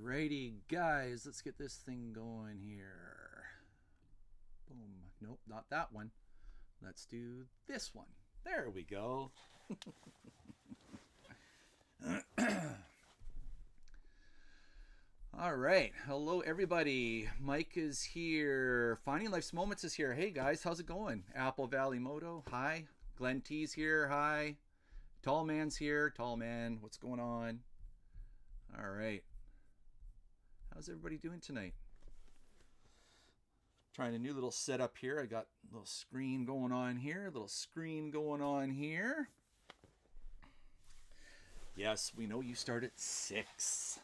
Alrighty, guys, let's get this thing going here. Boom. Nope, not that one. Let's do this one. There we go. All right. Hello, everybody. Mike is here. Finding Life's Moments is here. Hey, guys, how's it going? Apple Valley Moto, hi. Glenn T's here, hi. Tall Man's here. Tall Man, what's going on? All right. How's everybody doing tonight? Trying a new little setup here. I got a little screen going on here, a little screen going on here. Yes, we know you start at 6.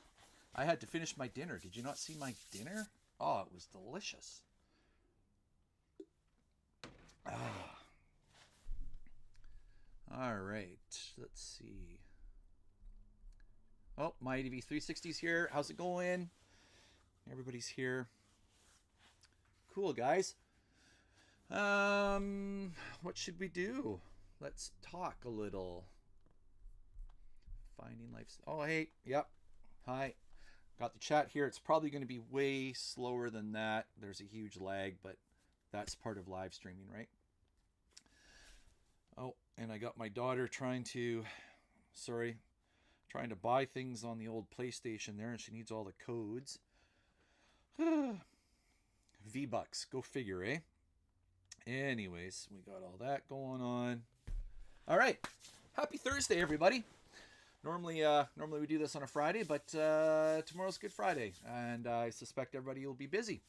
I had to finish my dinner. Did you not see my dinner? Oh, it was delicious. Ah. All right, let's see. Oh, my ADV 360's here. How's it going? Everybody's here. Cool, guys. What should we do? Let's talk a little. Finding life. Oh, hey. Yep. Hi. Got the chat here. It's probably going to be way slower than that. There's a huge lag, but that's part of live streaming, right? Oh, and I got my daughter trying to buy things on the old PlayStation there, and she needs all the codes. V-Bucks, go figure, eh? Anyways, we got all that going on. All right, happy Thursday, everybody. Normally we do this on a Friday, but tomorrow's Good Friday, and I suspect everybody will be busy.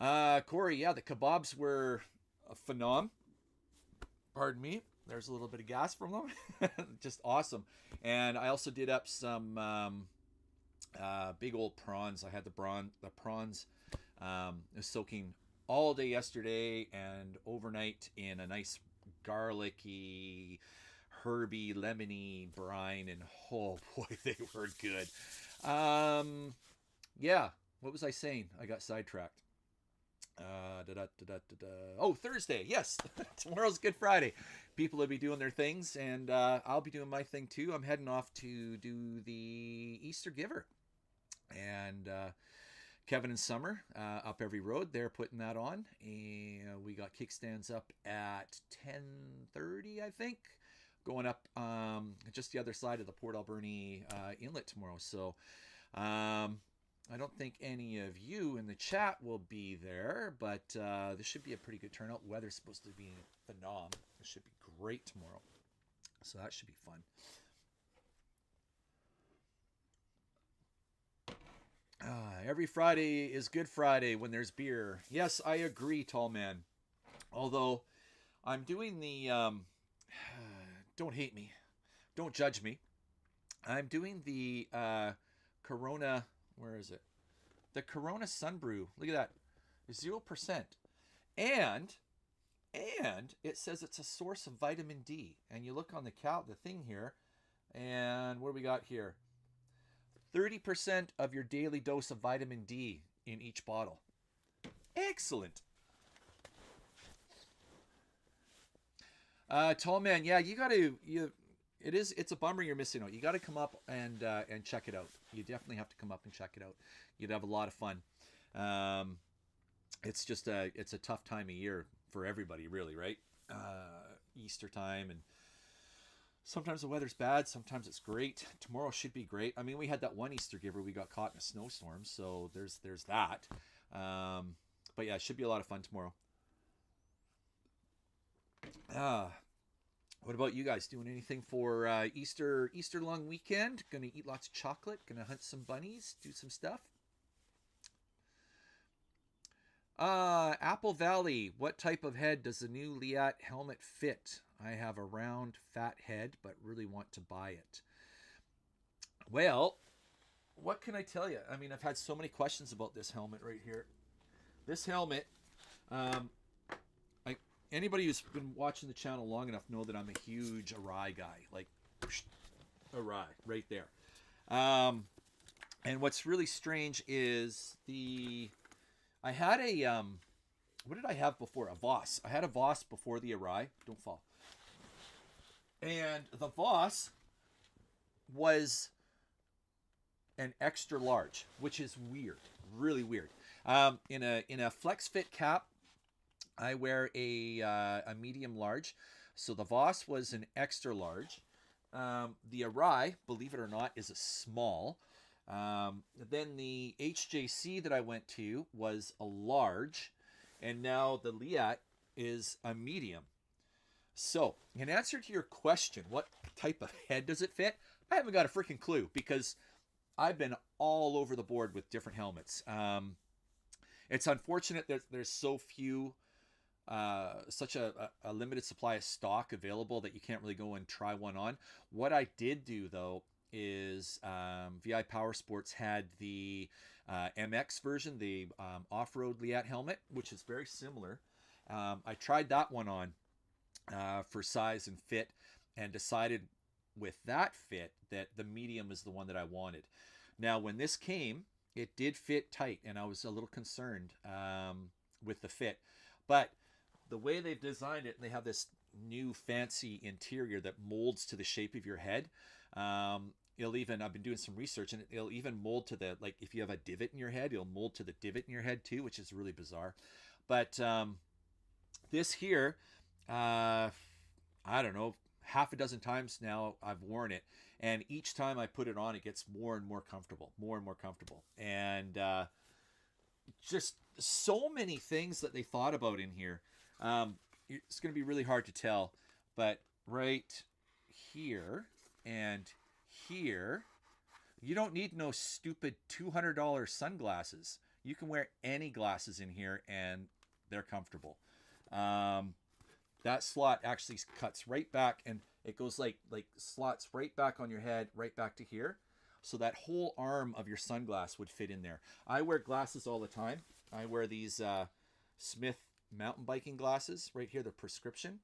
Corey, yeah, the kebabs were a phenom. Pardon me. There's a little bit of gas from them. Just awesome. And I also did up some big old prawns. I had the prawns soaking all day yesterday and overnight in a nice garlicky, herby, lemony brine, and oh boy, they were good. Yeah, what was I saying? I got sidetracked. Oh, Thursday, yes. Tomorrow's Good Friday. People will be doing their things, and I'll be doing my thing too. I'm heading off to do the Easter Giver, and Kevin and Summer up every road, they're putting that on, and we got kickstands up at 10:30, I think, going up just the other side of the Port Alberni Inlet tomorrow. So I don't think any of you in the chat will be there, but this should be a pretty good turnout. Weather's supposed to be phenomenal. It should be great tomorrow, so that should be fun. Every Friday is Good Friday when there's beer. Yes, I agree, Tall Man. Although I'm doing the don't hate me, don't judge me. I'm doing the Corona. Where is it? The Corona Sunbrew. Look at that, 0%, and it says it's a source of vitamin D. And you look on the thing here, and what do we got here? 30% of your daily dose of vitamin D in each bottle. Excellent. Tall Man, yeah, it's a bummer you're missing out. You got to come up and check it out. You definitely have to come up and check it out. You'd have a lot of fun. It's just it's a tough time of year for everybody, really, right? Easter time, and sometimes the weather's bad, sometimes it's great. Tomorrow should be great. I mean, we had that one Easter Giver, we got caught in a snowstorm, so there's that. But yeah, it should be a lot of fun tomorrow. What about you guys? Doing anything for Easter long weekend? Gonna eat lots of chocolate? Gonna hunt some bunnies? Do some stuff? Apple Valley, what type of head does the new Liat helmet fit? I have a round, fat head, but really want to buy it. Well, what can I tell you? I mean, I've had so many questions about this helmet right here. This helmet, anybody who's been watching the channel long enough know that I'm a huge Arai guy. Like, Arai, right there. And what's really strange is I had a, what did I have before? A Voss. I had a Voss before the Arai. Don't fall. And the Voss was an extra large, which is weird, really weird. In a flex fit cap, I wear a medium large, so the Voss was an extra large. The Arai, believe it or not, is a small. Then the HJC that I went to was a large, and now the Liat is a medium. So, in answer to your question, what type of head does it fit? I haven't got a freaking clue because I've been all over the board with different helmets. It's unfortunate that there's so few, such a limited supply of stock available that you can't really go and try one on. What I did do though is VI Power Sports had the MX version, the off-road Liat helmet, which is very similar. I tried that one on for size and fit, and decided with that fit that the medium is the one that I wanted. Now, when this came, it did fit tight, and I was a little concerned with the fit. But the way they've designed it, and they have this new fancy interior that molds to the shape of your head. It'll even, I've been doing some research, and it'll even mold to the, like if you have a divot in your head, it'll mold to the divot in your head too, which is really bizarre. But this here, I don't know, half a dozen times now I've worn it, and each time I put it on, it gets more and more comfortable, and just so many things that they thought about in here. It's going to be really hard to tell, but right here and here, you don't need no stupid $200 sunglasses. You can wear any glasses in here and they're comfortable. That slot actually cuts right back, and it goes like slots right back on your head, right back to here. So that whole arm of your sunglass would fit in there. I wear glasses all the time. I wear these Smith mountain biking glasses right here. They're prescription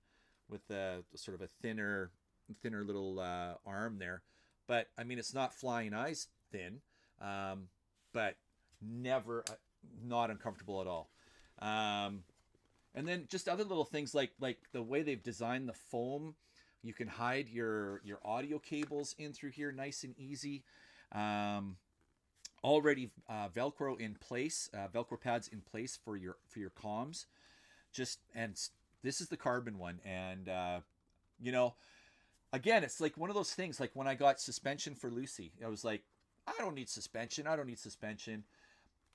with the sort of a thinner little arm there. But I mean, it's not flying eyes thin, but never not uncomfortable at all. And then just other little things like the way they've designed the foam. You can hide your audio cables in through here nice and easy. Already Velcro in place, Velcro pads in place for your comms. And this is the carbon one, and you know, again, it's like one of those things. Like when I got suspension for Lucy, I was like, I don't need suspension.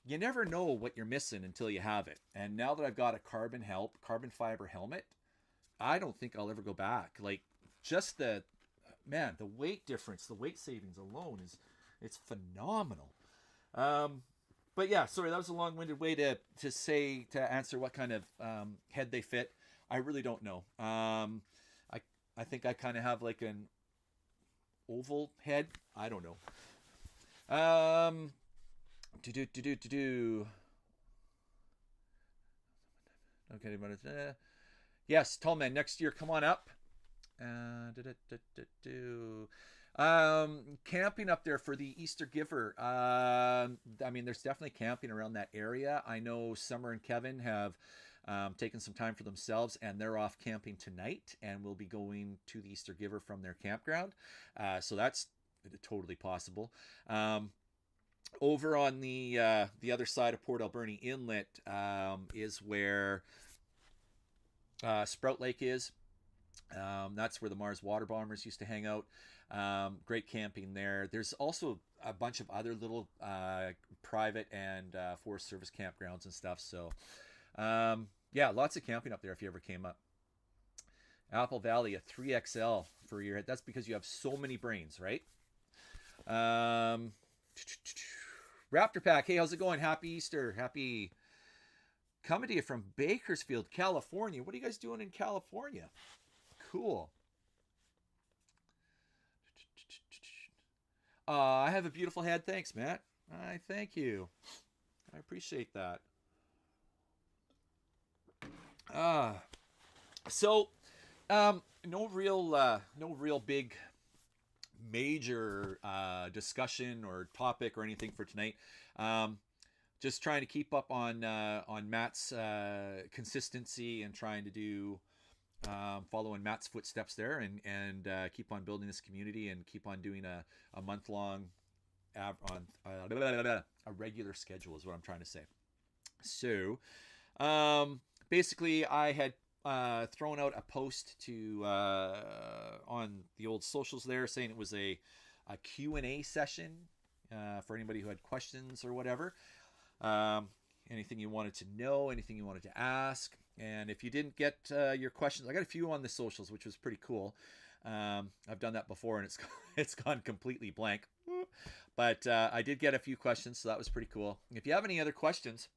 You never know what you're missing until you have it. And now that I've got a carbon fiber helmet, I don't think I'll ever go back. Like, just the weight difference, the weight savings alone it's phenomenal. But yeah, sorry, that was a long-winded way to answer what kind of head they fit. I really don't know. I think I kind of have like an oval head. I don't know. Okay, but yes, Tallman, next year, come on up. Camping up there for the Easter Giver. I mean, there's definitely camping around that area. I know Summer and Kevin have taken some time for themselves, and they're off camping tonight, and will be going to the Easter Giver from their campground. So that's totally possible. Over on the other side of Port Alberni Inlet is where Sprout Lake is. That's where the Mars Water Bombers used to hang out. Great camping there. There's also a bunch of other little private and Forest Service campgrounds and stuff. So, yeah, lots of camping up there if you ever came up. Apple Valley, a 3XL for your head. That's because you have so many brains, right? Raptor Pack, hey, how's it going? Happy Easter. Happy coming to you from Bakersfield, California. What are you guys doing in California? Cool. I have a beautiful head. Thanks, Matt. I thank you. I appreciate that. No real big major discussion or topic or anything for tonight. Just trying to keep up on Matt's consistency and trying to do follow in Matt's footsteps there, and keep on building this community and keep on doing a month-long a regular schedule is what I'm trying to say. So basically, I had thrown out a post to on the old socials there saying it was a Q&A session for anybody who had questions or whatever. Anything you wanted to know, anything you wanted to ask. And if you didn't get your questions, I got a few on the socials, which was pretty cool. I've done that before, and it's gone completely blank. But I did get a few questions, so that was pretty cool. If you have any other questions,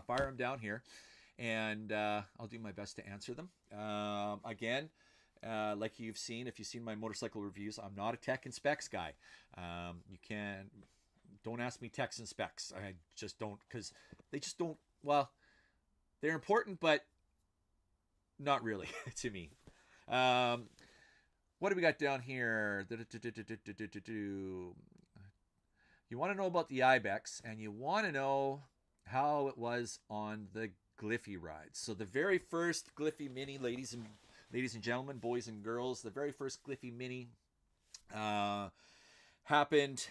fire them down here, and I'll do my best to answer them. Again, like you've seen, if you've seen my motorcycle reviews, I'm not a tech and specs guy. Don't ask me techs and specs. I just don't, because they just don't, well, they're important, but not really to me. What do we got down here? You want to know about the Ibex, and you want to know how it was on the GLFY ride. So the very first GLFY Mini, ladies and gentlemen, boys and girls, the very first GLFY Mini happened.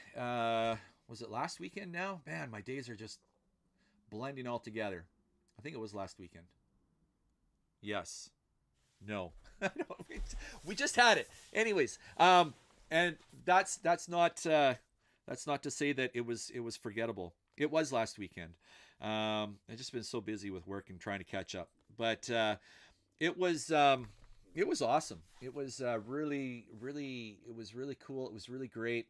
Was it last weekend now? Man, my days are just blending all together. I think it was last weekend. Yes. No. We just had it. Anyways, and that's not to say that it was forgettable. It was last weekend. I've just been so busy with work and trying to catch up. But it was awesome. It was really cool. It was really great.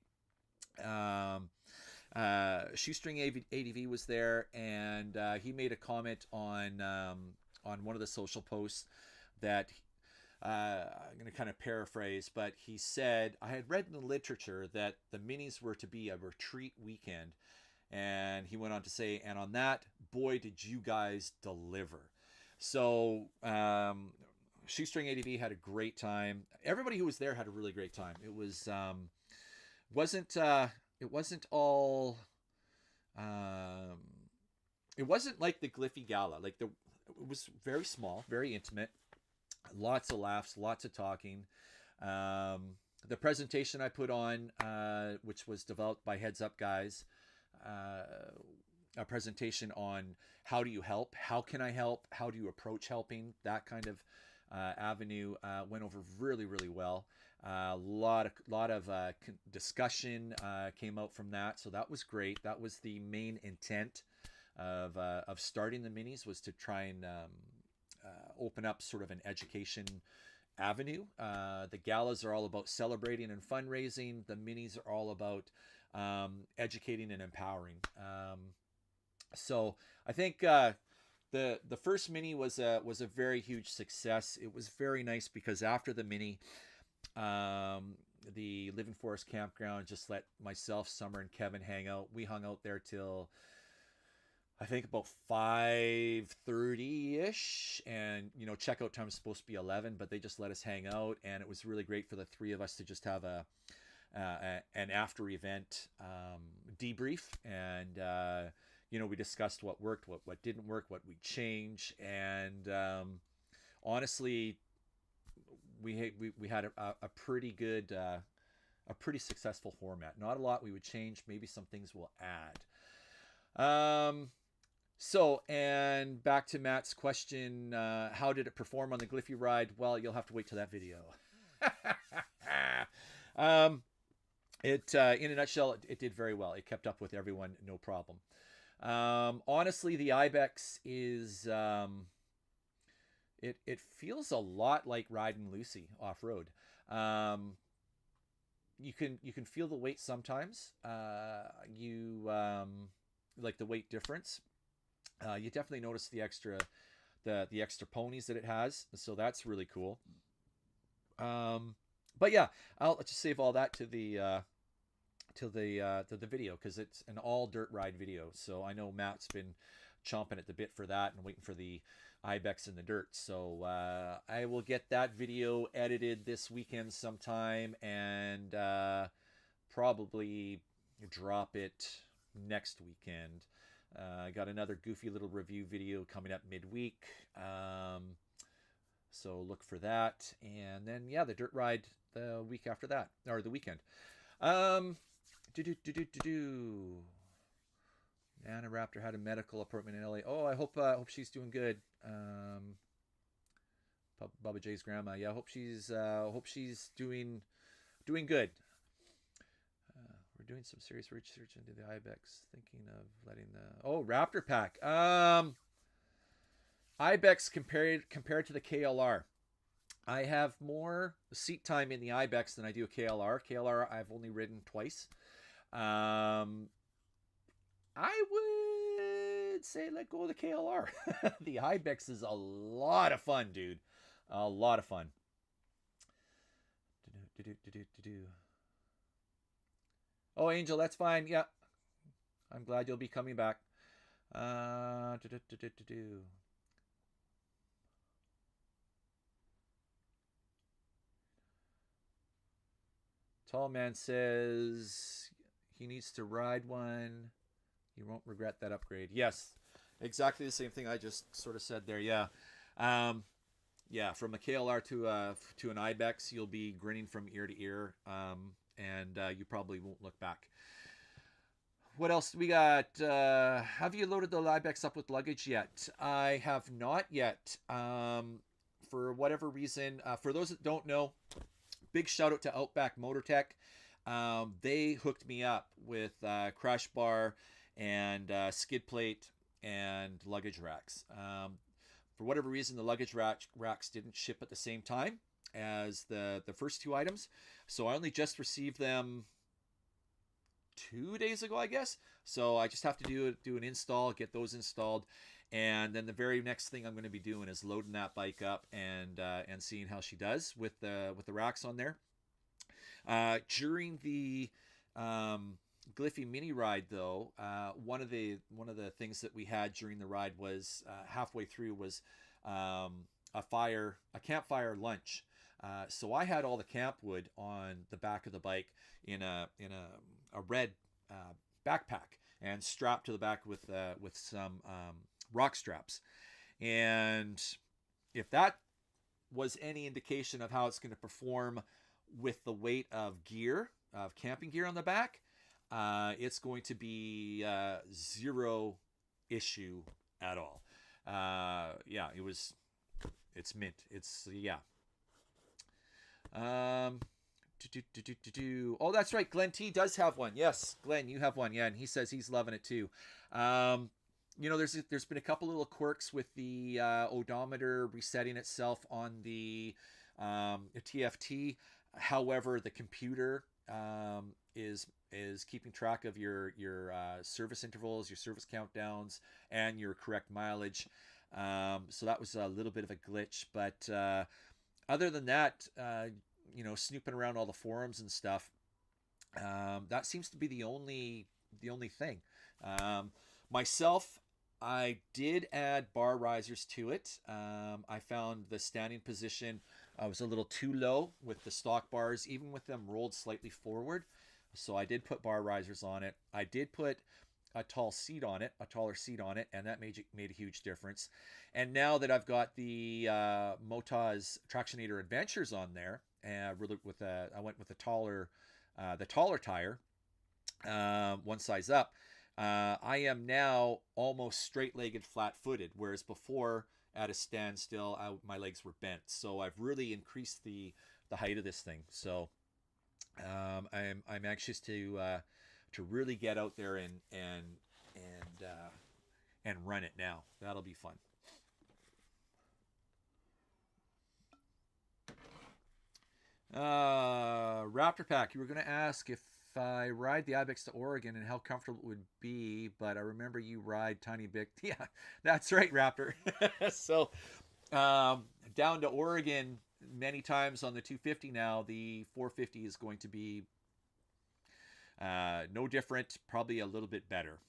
Shoestring ADV was there, and he made a comment on one of the social posts that I'm going to kind of paraphrase, but he said, I had read in the literature that the minis were to be a retreat weekend, and he went on to say, and on that, boy, did you guys deliver. So Shoestring ADV had a great time. Everybody who was there had a really great time. It was it wasn't like the GLFY Gala. Like it was very small, very intimate, lots of laughs, lots of talking. The presentation I put on, which was developed by Heads Up Guys, a presentation on how do you help, how can I help, how do you approach helping, that kind of avenue went over really well. A lot of discussion came out from that, so that was great. That was the main intent of starting the minis, was to try and open up sort of an education avenue. The galas are all about celebrating and fundraising. The minis are all about educating and empowering. So I think the first mini was a very huge success. It was very nice because after the mini, the Living Forest campground just let myself, Summer, and Kevin hang out. We hung out there till I think about 5:30-ish, and checkout time was supposed to be 11, but they just let us hang out, and it was really great for the three of us to just have an after event debrief, and we discussed what worked, what didn't work, what we change, and honestly, we had a pretty good, a pretty successful format. Not a lot we would change. Maybe some things we'll add. So, and back to Matt's question, how did it perform on the GLFY ride? Well, you'll have to wait till that video. In a nutshell, it did very well. It kept up with everyone, no problem. Honestly, the Ibex is, it feels a lot like riding Lucy off-road. You can feel the weight sometimes. Like the weight difference. You definitely notice the extra ponies that it has, so that's really cool. But yeah, I'll just save all that to the video, because it's an all dirt ride video. So I know Matt's been chomping at the bit for that and waiting for the Ibex in the dirt. So I will get that video edited this weekend sometime, and probably drop it next weekend. I got another goofy little review video coming up midweek, so look for that. And then yeah, the dirt ride the week after that, or the weekend. Do. Nana Raptor had a medical appointment in LA. Oh, I hope she's doing good. Bubba J's grandma. Yeah, hope she's doing good. We're doing some serious research into the ibex, thinking of letting the Raptor pack. Ibex compared to the KLR. I have more seat time in the ibex than I do a KLR. KLR I've only ridden twice. I would say let go of the KLR. The ibex is a lot of fun, dude. A lot of fun. Oh, Angel, that's fine. Yeah. I'm glad you'll be coming back. Tall man says he needs to ride one. You won't regret that upgrade. Yes, exactly the same thing I just sort of said there. Yeah. Yeah, from a KLR to an Ibex, you'll be grinning from ear to ear, and you probably won't look back. What else do we got? Have you loaded the Ibex up with luggage yet? I have not yet. For whatever reason, for those that don't know, big shout out to Outback Motor Tech. They hooked me up with crash bar and skid plate and luggage racks. For whatever reason, the luggage racks didn't ship at the same time as the first two items. So I only just received them 2 days ago, I guess. So I just have to do an install, get those installed. And then the very next thing I'm going to be doing is loading that bike up and seeing how she does with the racks on there. During the GLFY Mini ride, though, one of the things that we had during the ride was halfway through was a campfire lunch. So I had all the camp wood on the back of the bike in a red backpack and strapped to the back with some rock straps. And if that was any indication of how it's going to perform with the weight of camping gear on the back, it's going to be zero issue at all. Yeah, it's mint. Yeah. Oh, that's right. Glenn T does have one. Yes, Glenn, you have one. Yeah, and he says he's loving it too. There's been a couple little quirks with the odometer resetting itself on the TFT. However, the computer is keeping track of your service intervals, your service countdowns, and your correct mileage. So that was a little bit of a glitch, but other than that, snooping around all the forums and stuff, that seems to be the only thing. Myself, I did add bar risers to it. I found the standing position was a little too low with the stock bars, even with them rolled slightly forward. So I did put bar risers on it. I did put a taller seat on it, and that made a huge difference. And now that I've got the Motaz Tractionator Adventures on there, and really I went with the taller tire, one size up. I am now almost straight-legged, flat-footed, whereas before at a standstill, my legs were bent. So I've really increased the height of this thing. So I'm anxious to really get out there and run it now. That'll be fun. Raptor Pack, you were going to ask if I ride the Ibex to Oregon and how comfortable it would be, but I remember you ride Tiny Big. Yeah, that's right, Raptor. So down to Oregon many times on the 250 now. The 450 is going to be no different, probably a little bit better.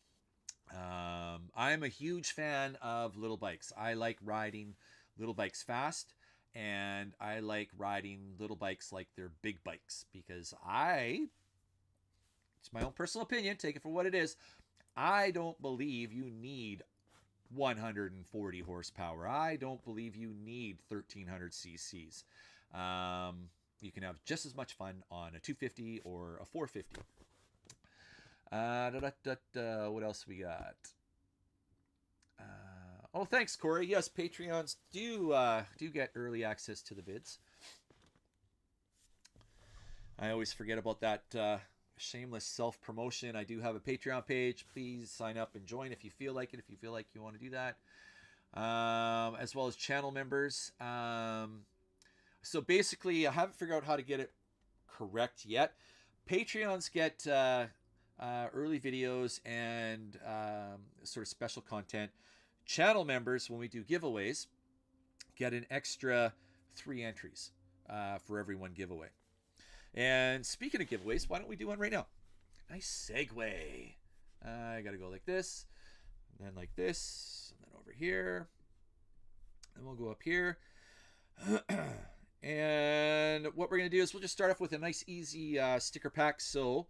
I'm a huge fan of little bikes. I like riding little bikes fast, and I like riding little bikes like they're big bikes because it's my own personal opinion, take it for what it is, I don't believe you need 140 horsepower. I don't believe you need 1300 cc's. You can have just as much fun on a 250 or a 450. What else we got? Oh, thanks, Corey. Yes, Patreons do get early access to the vids. I always forget about that shameless self-promotion. I do have a Patreon page. Please sign up and join if you feel like it, if you feel like you want to do that. As well as channel members. So basically, I haven't figured out how to get it correct yet. Patreons get early videos and sort of special content. Channel members, when we do giveaways, get an extra 3 entries for every one giveaway. And speaking of giveaways, why don't we do one right now? Nice segue. I got to go like this, and then like this, and then over here. And we'll go up here. And what we're going to do is we'll just start off with a nice, easy sticker pack. So,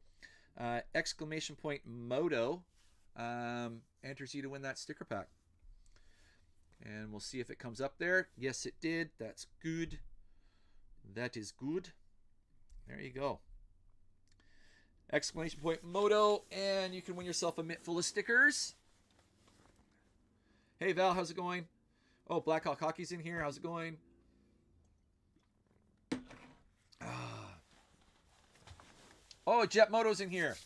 exclamation point Moto enters you to win that sticker pack. And we'll see if it comes up there. Yes, it did. That's good. That is good. There you go. Exclamation point Moto, and you can win yourself a mitt full of stickers. Hey Val, how's it going? Oh, Blackhawk Hockey's in here. How's it going? Oh, Jet Moto's in here.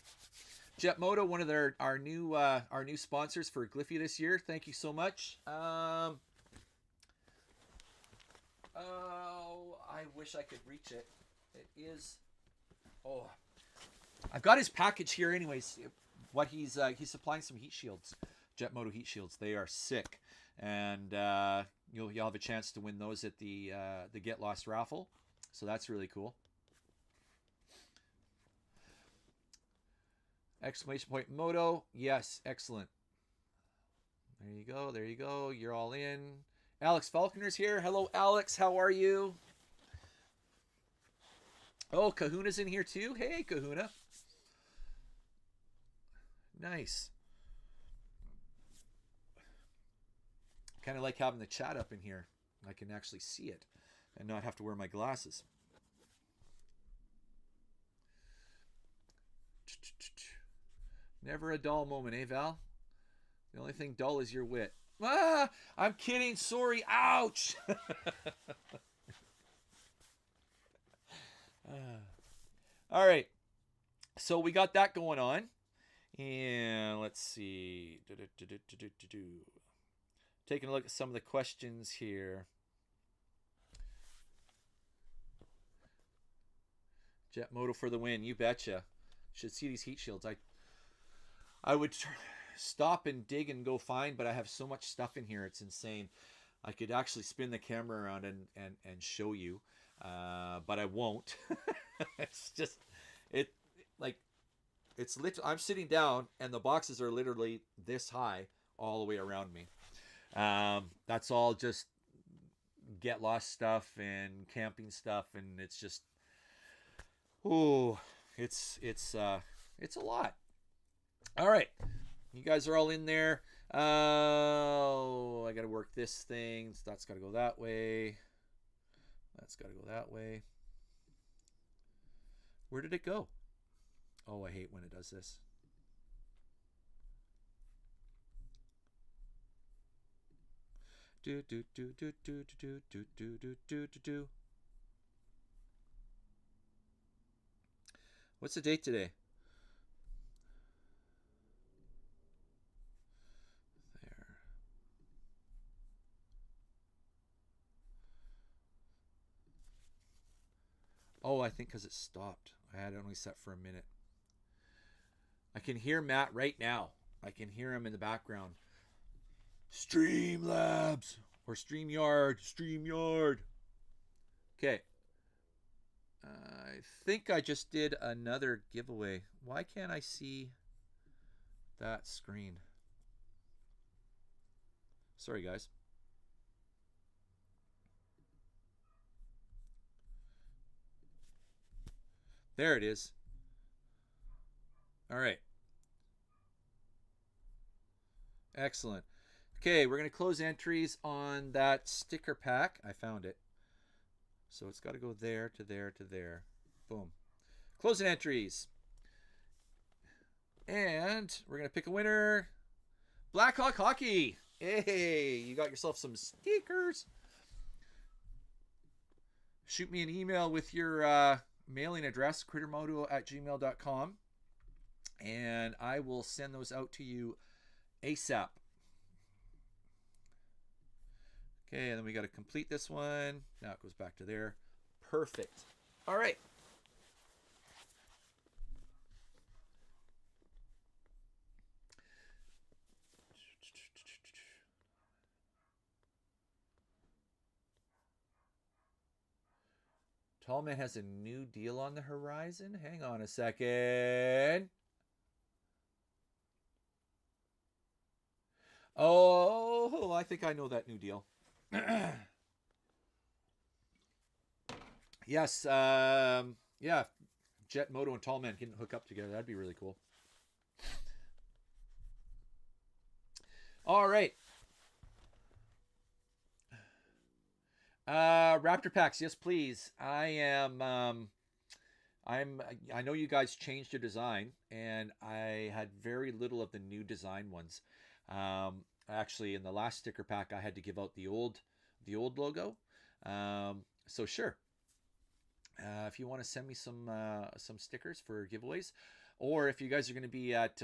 Jet Moto, one of our new sponsors for GLFY this year. Thank you so much. Oh, I wish I could reach it. It is. Oh, I've got his package here. Anyways, what he's supplying some heat shields, Jet Moto heat shields. They are sick, and you'll have a chance to win those at the Get Lost raffle. So that's really cool. Exclamation point Moto. Yes, excellent. There you go. There you go. You're all in. Alex Falconer's here. Hello, Alex. How are you? Oh, Kahuna's in here too. Hey, Kahuna. Nice. Kind of like having the chat up in here. I can actually see it and not have to wear my glasses. Never a dull moment, eh, Val? The only thing dull is your wit. Ah, I'm kidding. Sorry. Ouch. All right. So we got that going on. And let's see. Taking a look at some of the questions here. Jet Moto for the win. You betcha. Should see these heat shields. I would stop and dig and go find, but I have so much stuff in here. It's insane. I could actually spin the camera around and show you, but I won't. It's just, it's literally, I'm sitting down and the boxes are literally this high all the way around me. That's all just Get Lost stuff and camping stuff, and it's just, ooh, it's a lot. All right, you guys are all in there. Oh, I got to work this thing. So that's got to go that way. That's got to go that way. Where did it go? Oh, I hate when it does this. What's the date today? There. Oh, I think because it stopped. I had it only set for a minute. I can hear Matt right now. I can hear him in the background. Streamlabs or StreamYard. Okay. I think I just did another giveaway. Why can't I see that screen? Sorry, guys. There it is. All right. Excellent. Okay, we're going to close entries on that sticker pack. I found it. So it's got to go there to there to there. Boom. Closing entries. And we're going to pick a winner. Blackhawk Hockey. Hey, you got yourself some stickers. Shoot me an email with your mailing address, crittermoto@gmail.com, and I will send those out to you ASAP. Okay, and then we got to complete this one. Now it goes back to there. Perfect. All right. Tallman has a new deal on the horizon. Hang on a second. Oh, I think I know that new deal. Yes. Yeah. Jet Moto and Tallman can hook up together. That'd be really cool. All right. Raptor packs, yes, please. I know you guys changed your design, and I had very little of the new design ones. Actually, in the last sticker pack, I had to give out the old logo. So sure, if you want to send me some stickers for giveaways, or if you guys are going to be at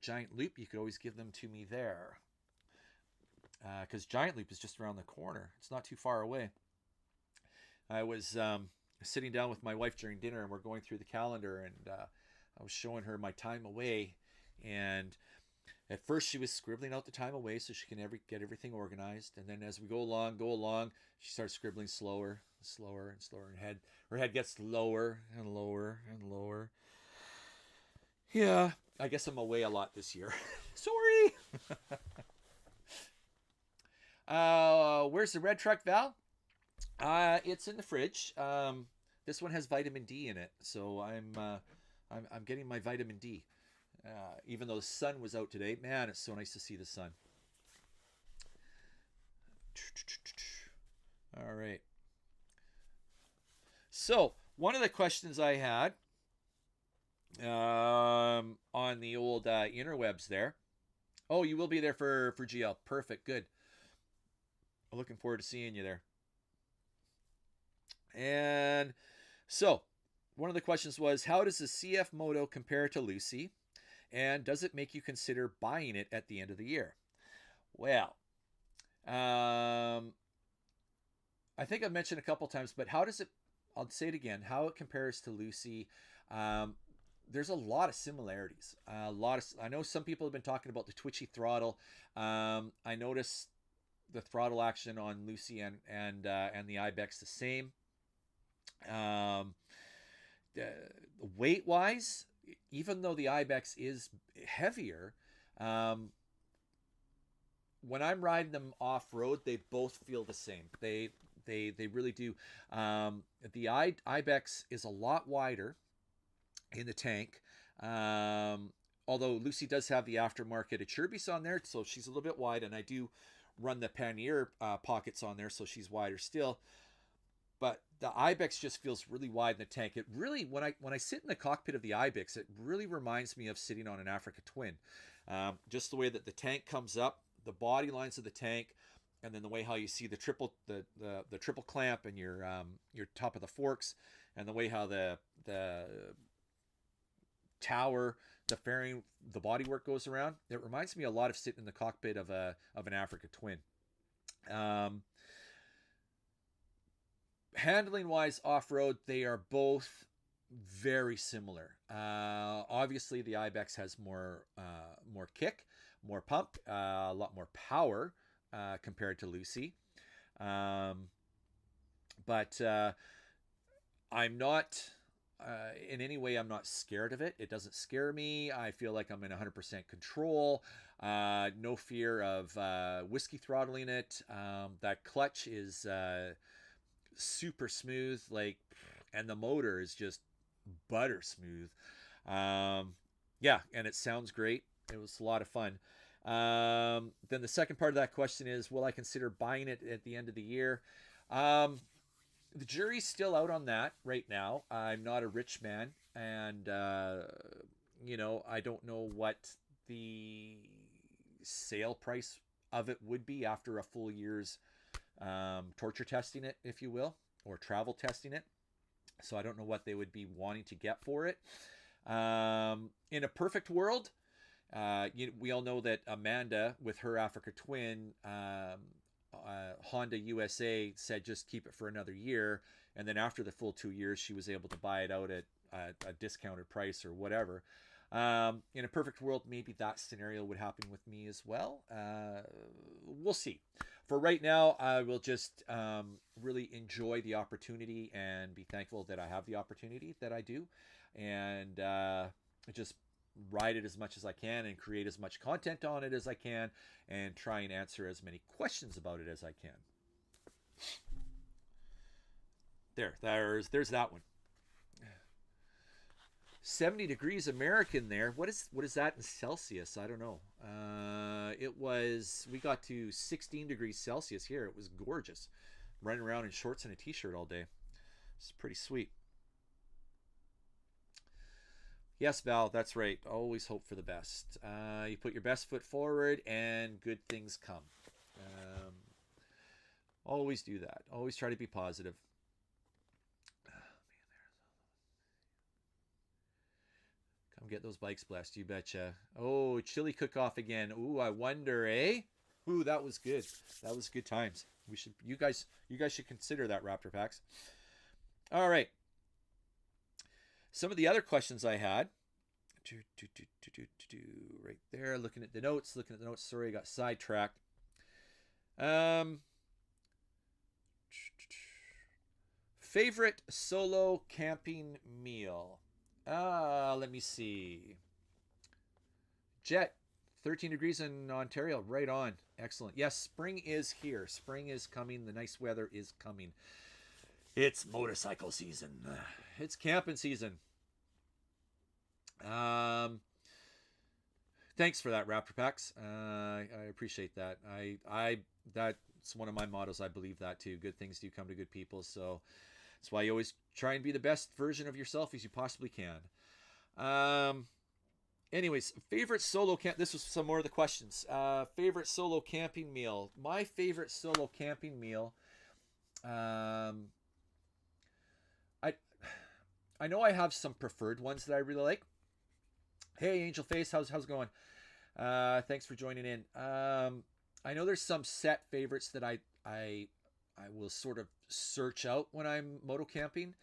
Giant Loop, you could always give them to me there. Because Giant Loop is just around the corner. It's not too far away. I was sitting down with my wife during dinner, and we're going through the calendar, and I was showing her my time away. And at first she was scribbling out the time away so she can get everything organized. And then as we go along, she starts scribbling slower and slower. And her head gets lower and lower and lower. Yeah, I guess I'm away a lot this year. Sorry. Where's the red truck, Val? It's in the fridge. This one has vitamin D in it, so I'm getting my vitamin D. Even though the sun was out today, man, it's so nice to see the sun. All right. So one of the questions I had on the old interwebs there. Oh, you will be there for GL. Perfect. Good. Looking forward to seeing you there. And so, one of the questions was, how does the CF Moto compare to Lucy? And does it make you consider buying it at the end of the year? Well, I think I've mentioned a couple times, but how does it, I'll say it again, how it compares to Lucy. There's a lot of similarities. I know some people have been talking about the twitchy throttle. I noticed the throttle action on Lucy and the Ibex the same. Weight wise, even though the Ibex is heavier, when I'm riding them off road, they both feel the same. They really do. The Ibex is a lot wider in the tank. Although Lucy does have the aftermarket Acerbis on there, so she's a little bit wide, and I do run the pannier pockets on there, so she's wider still. But the Ibex just feels really wide in the tank. It really, when I sit in the cockpit of the Ibex, it really reminds me of sitting on an Africa Twin. Just the way that the tank comes up, the body lines of the tank, and then the way how you see the triple clamp and your top of the forks, and the way how the tower, the fairing, the bodywork goes around. It reminds me a lot of sitting in the cockpit of an Africa Twin. Handling wise, off-road, they are both very similar. Obviously the Ibex has more kick, more pump, a lot more power compared to Lucy. But I'm not in any way, I'm not scared of it. It doesn't scare me. I feel like I'm in 100% control. No fear of whiskey throttling it. That clutch is super smooth, and the motor is just butter smooth. Yeah, and it sounds great. It was a lot of fun. Then the second part of that question is, will I consider buying it at the end of the year? The jury's still out on that right now. I'm not a rich man, and I don't know what the sale price of it would be after a full year's torture testing it, if you will, or travel testing it. So I don't know what they would be wanting to get for it. In a perfect world, we all know that Amanda, with her Africa Twin, Honda USA said just keep it for another year, and then after the full 2 years, she was able to buy it out at a discounted price or whatever. In a perfect world, maybe that scenario would happen with me as well. We'll see. For right now, I will just really enjoy the opportunity and be thankful that I have the opportunity that I do, and just ride it as much as I can and create as much content on it as I can and try and answer as many questions about it as I can. There's that one. 70 degrees American there. What is that in Celsius? I don't know. We got to 16 degrees Celsius here. It was gorgeous. Running around in shorts and a t-shirt all day. It's pretty sweet. Yes, Val, that's right. Always hope for the best. You put your best foot forward and good things come. Always do that. Always try to be positive. Come get those bikes blessed, you betcha. Oh, chili cook-off again. Ooh, I wonder, eh? Ooh, that was good. That was good times. You guys should consider that, Raptor Packs. All right. Some of the other questions I had, right there, looking at the notes. Sorry, I got sidetracked. Favorite solo camping meal? Let me see. Jet, 13 degrees in Ontario. Right on. Excellent. Yes, spring is here. Spring is coming. The nice weather is coming. It's motorcycle season. It's camping season. Thanks for that, Raptor Packs. I appreciate that. That's one of my mottos. I believe that too. Good things do come to good people. So that's why you always try and be the best version of yourself as you possibly can. Anyways, favorite solo camp. This was some more of the questions. Favorite solo camping meal. My favorite solo camping meal. I know I have some preferred ones that I really like. Hey, Angel Face, how's it going? Thanks for joining in. I know there's some set favorites that I will sort of search out when I'm moto camping.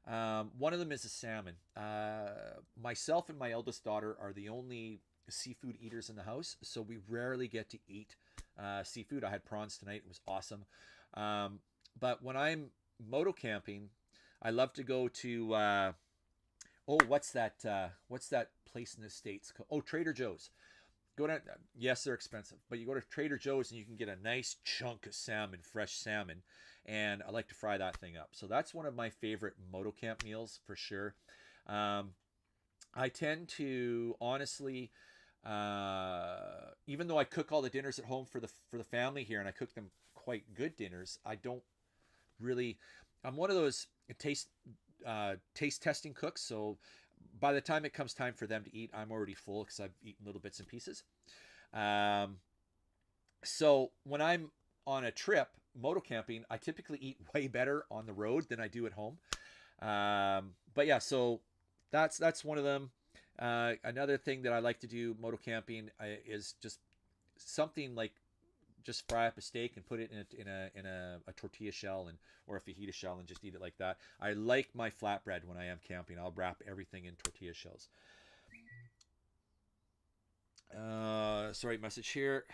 One of them is a salmon. Myself and my eldest daughter are the only seafood eaters in the house, so we rarely get to eat seafood. I had prawns tonight. It was awesome. But when I'm moto camping, I love to go to what's that place in the States called? Oh, Trader Joe's. Go down. Yes, they're expensive, but you go to Trader Joe's and you can get a nice chunk of salmon, fresh salmon, and I like to fry that thing up. So that's one of my favorite moto camp meals for sure. I tend to honestly, even though I cook all the dinners at home for the family here, and I cook them quite good dinners, I don't really. I'm one of those taste testing cooks, so by the time it comes time for them to eat, I'm already full because I've eaten little bits and pieces. So when I'm on a trip, moto camping, I typically eat way better on the road than I do at home. But yeah, so that's one of them. Another thing that I like to do moto camping is just something like just fry up a steak and put it in a tortilla shell or a fajita shell and just eat it like that. I like my flatbread when I am camping. I'll wrap everything in tortilla shells. Sorry, message here.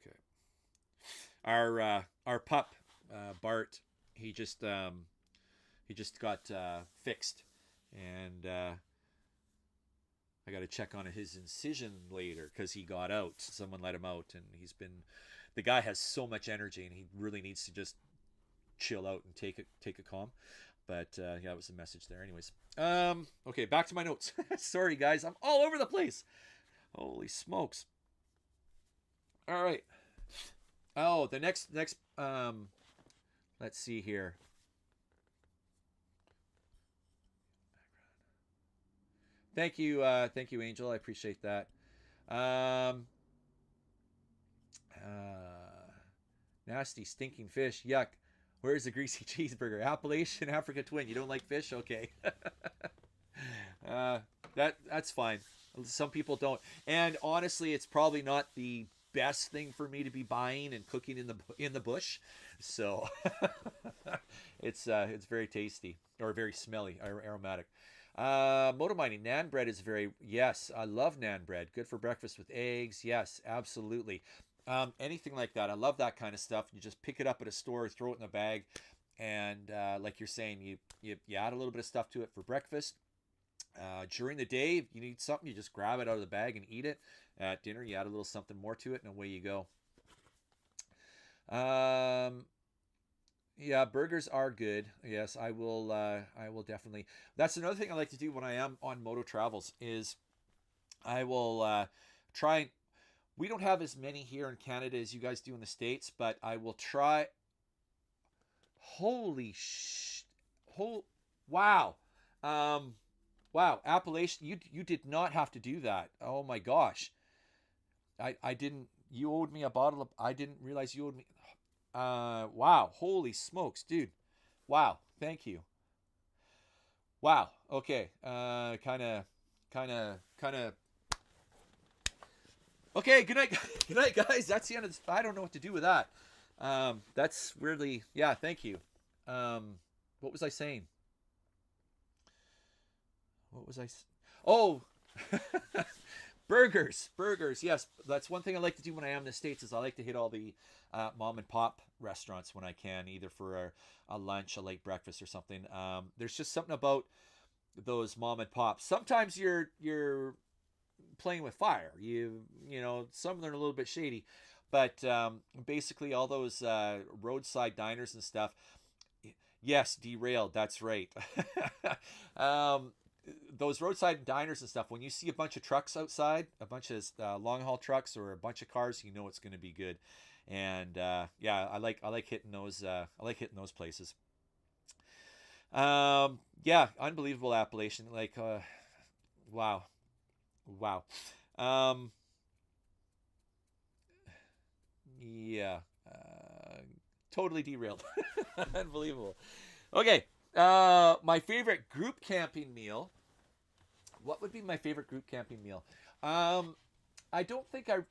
Okay. Our pup, Bart, he just got fixed, and I got to check on his incision later because he got out. Someone let him out, and the guy has so much energy, and he really needs to just chill out and take a calm. But yeah, that was the message there. Anyways, okay, back to my notes. Sorry, guys, I'm all over the place. Holy smokes! All right. Oh, the next. Let's see here. Thank you, Angel. I appreciate that. Um, Nasty, stinking fish. Yuck. Where's the greasy cheeseburger? Appalachian Africa twin. You don't like fish? Okay. uh, that's fine. Some people don't. And honestly, it's probably not the best thing for me to be buying and cooking in the bush. So it's very tasty or very smelly, aromatic. Moto mining nan bread is very, yes, I love nan bread. Good for breakfast with eggs. Yes, absolutely. Anything like that. I love that kind of stuff. You just pick it up at a store, throw it in a bag, and like you're saying, you add a little bit of stuff to it for breakfast. During the day, if you need something, you just grab it out of the bag and eat it. At dinner, you add a little something more to it, and away you go. Yeah, burgers are good. Yes, I will. I will definitely. That's another thing I like to do when I am on moto travels is I will try. We don't have as many here in Canada as you guys do in the States, but I will try. Holy sh! Wow. Wow, Appalachian, you did not have to do that. Oh my gosh. I didn't, you owed me a bottle of, I didn't realize you owed me. Wow, holy smokes, dude. Wow, thank you. Wow, okay. Kind of. Okay, good night, good night, guys. That's the end of this. I don't know what to do with that. That's really, yeah, thank you. What was I saying? What was I? Oh, burgers. Yes, that's one thing I like to do when I am in the States. Is I like to hit all the mom and pop restaurants when I can, either for a lunch, a late breakfast, or something. There's just something about those mom and pops. Sometimes you're playing with fire. You know, some of them are a little bit shady, but basically all those roadside diners and stuff. Yes, derailed. That's right. Those roadside diners and stuff, when you see a bunch of trucks outside, a bunch of long haul trucks or a bunch of cars, you know it's going to be good. And yeah, I like hitting those. I like hitting those places. Yeah, unbelievable Appalachian. Like, wow, wow. Um, yeah, totally derailed. Unbelievable. Okay, my favorite group camping meal. What would be my favorite group camping meal? I don't think I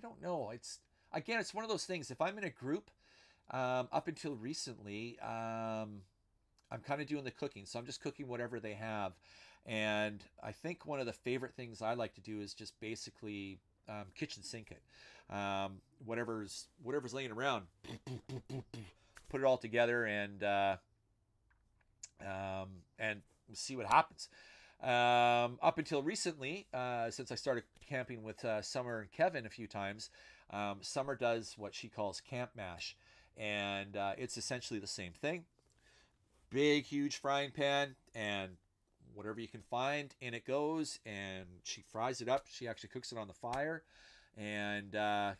don't know. It's again, it's one of those things. If I'm in a group, up until recently, I'm kind of doing the cooking, so I'm just cooking whatever they have. And I think one of the favorite things I like to do is just basically kitchen sink it. Whatever's laying around, put it all together and see what happens. Up until recently, since I started camping with Summer and Kevin a few times, Summer does what she calls camp mash, and it's essentially the same thing. Big, huge frying pan, and whatever you can find, in it goes, and she fries it up. She actually cooks it on the fire, and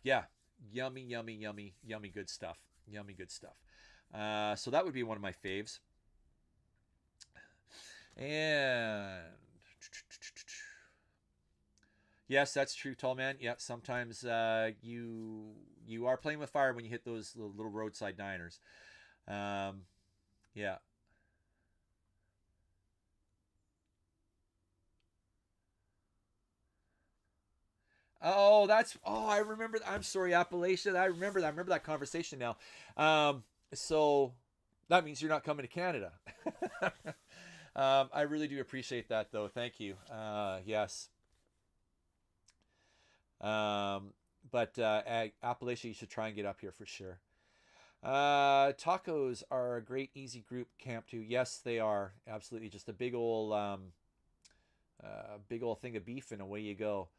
yeah, yummy, yummy, yummy, yummy, good stuff. Yummy, good stuff. So that would be one of my faves. And yes, that's true, tall man. Yeah, sometimes you are playing with fire when you hit those little roadside diners. Um, yeah. Oh, I remember. I'm sorry, Appalachia. I remember that. I remember that conversation now. So that means you're not coming to Canada. I really do appreciate that, though. Thank you. Yes. But Appalachia, you should try and get up here for sure. Tacos are a great, easy group camp too. Yes, they are absolutely just a big old thing of beef, and away you go.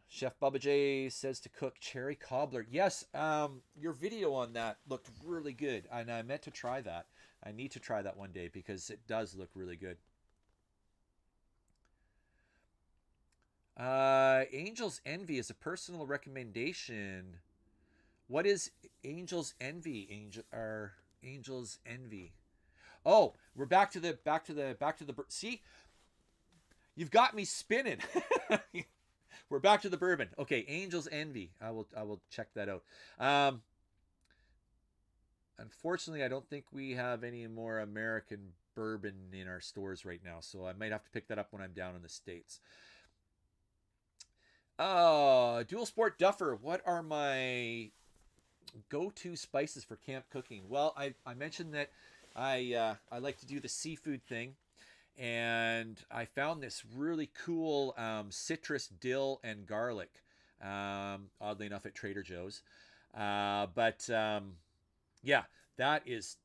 Chef Bubba J says to cook cherry cobbler. Yes, your video on that looked really good, and I meant to try that. I need to try that one day because it does look really good. Angel's Envy is a personal recommendation. What is Angel's Envy? Angel's Envy. Oh, we're back to the see, you've got me spinning. We're back to the bourbon. Okay, Angel's Envy. I will check that out. Um, Unfortunately, I don't think we have any more American bourbon in our stores right now, so I might have to pick that up when I'm down in the States. Dual Sport Duffer. What are my go-to spices for camp cooking? Well, I mentioned that I like to do the seafood thing, and I found this really cool citrus, dill, and garlic. Oddly enough, at Trader Joe's, but yeah, that is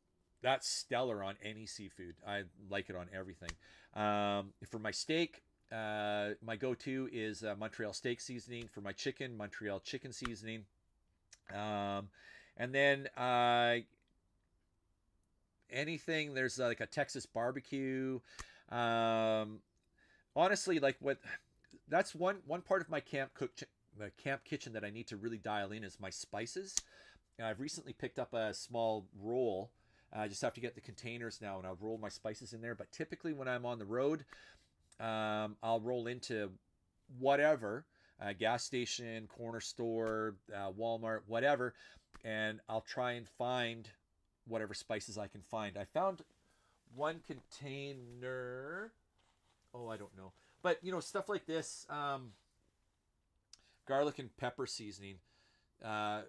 that's stellar on any seafood. I like it on everything. For my steak, my go-to is Montreal steak seasoning. For my chicken, Montreal chicken seasoning. Um, and then anything there's like a Texas barbecue. Um, Honestly, like what that's one part of my the camp kitchen that I need to really dial in is my spices. I've recently picked up a small roll. I just have to get the containers now, and I'll roll my spices in there. But typically, when I'm on the road, I'll roll into whatever gas station, corner store, Walmart, whatever, and I'll try and find whatever spices I can find. I found one container. Oh, I don't know, but stuff like this, garlic and pepper seasoning, uh,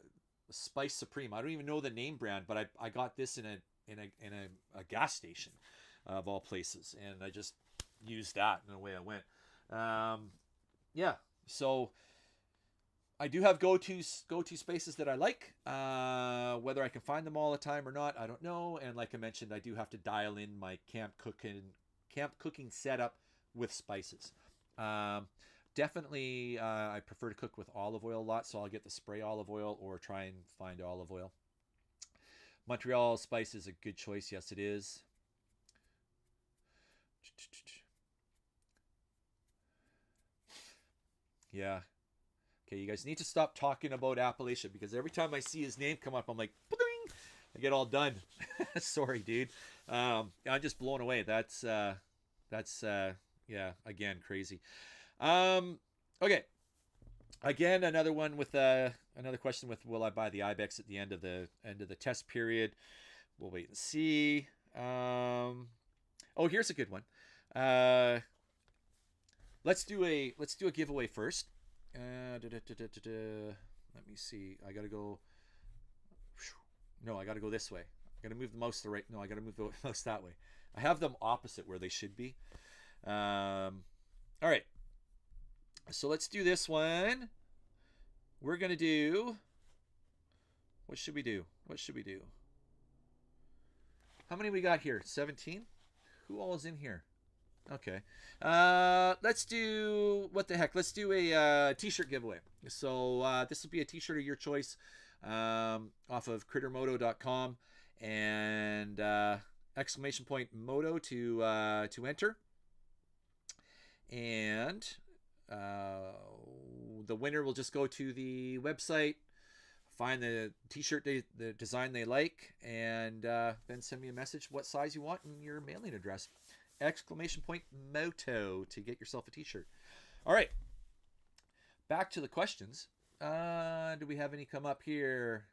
Spice Supreme. I don't even know the name brand, but I got this in a gas station, of all places, and I just used that, and away I went. Yeah, so I do have go to spaces that I like. Whether I can find them all the time or not, I don't know. And like I mentioned, I do have to dial in my camp cooking setup with spices. Um, Definitely, I prefer to cook with olive oil a lot, so I'll get the spray olive oil or try and find olive oil. Montreal spice is a good choice. Yes, it is. Yeah. Okay, you guys need to stop talking about Appalachia because every time I see his name come up, I'm like, "Ba-ding!" I get all done. Sorry, dude. I'm just blown away. That's yeah, again, crazy. Um, okay. Again, another one with another question with will I buy the Ibex at the end of the test period? We'll wait and see. Oh, here's a good one. Uh, let's do a giveaway first. Let me see. I gotta go. No, I gotta go this way. I gotta move the mouse the right. No, I gotta move the mouse that way. I have them opposite where they should be. All right. So let's do this one. We're gonna do. What should we do? What should we do? How many we got here? 17? Who all is in here? Okay. Let's do what the heck? Let's do a t-shirt giveaway. So this will be a t-shirt of your choice, off of crittermoto.com, and exclamation point moto to enter. And the winner will just go to the website, find the t-shirt the design they like, and then send me a message what size you want and your mailing address. Exclamation point moto to get yourself a t-shirt. All right, back to the questions. Do we have any come up here?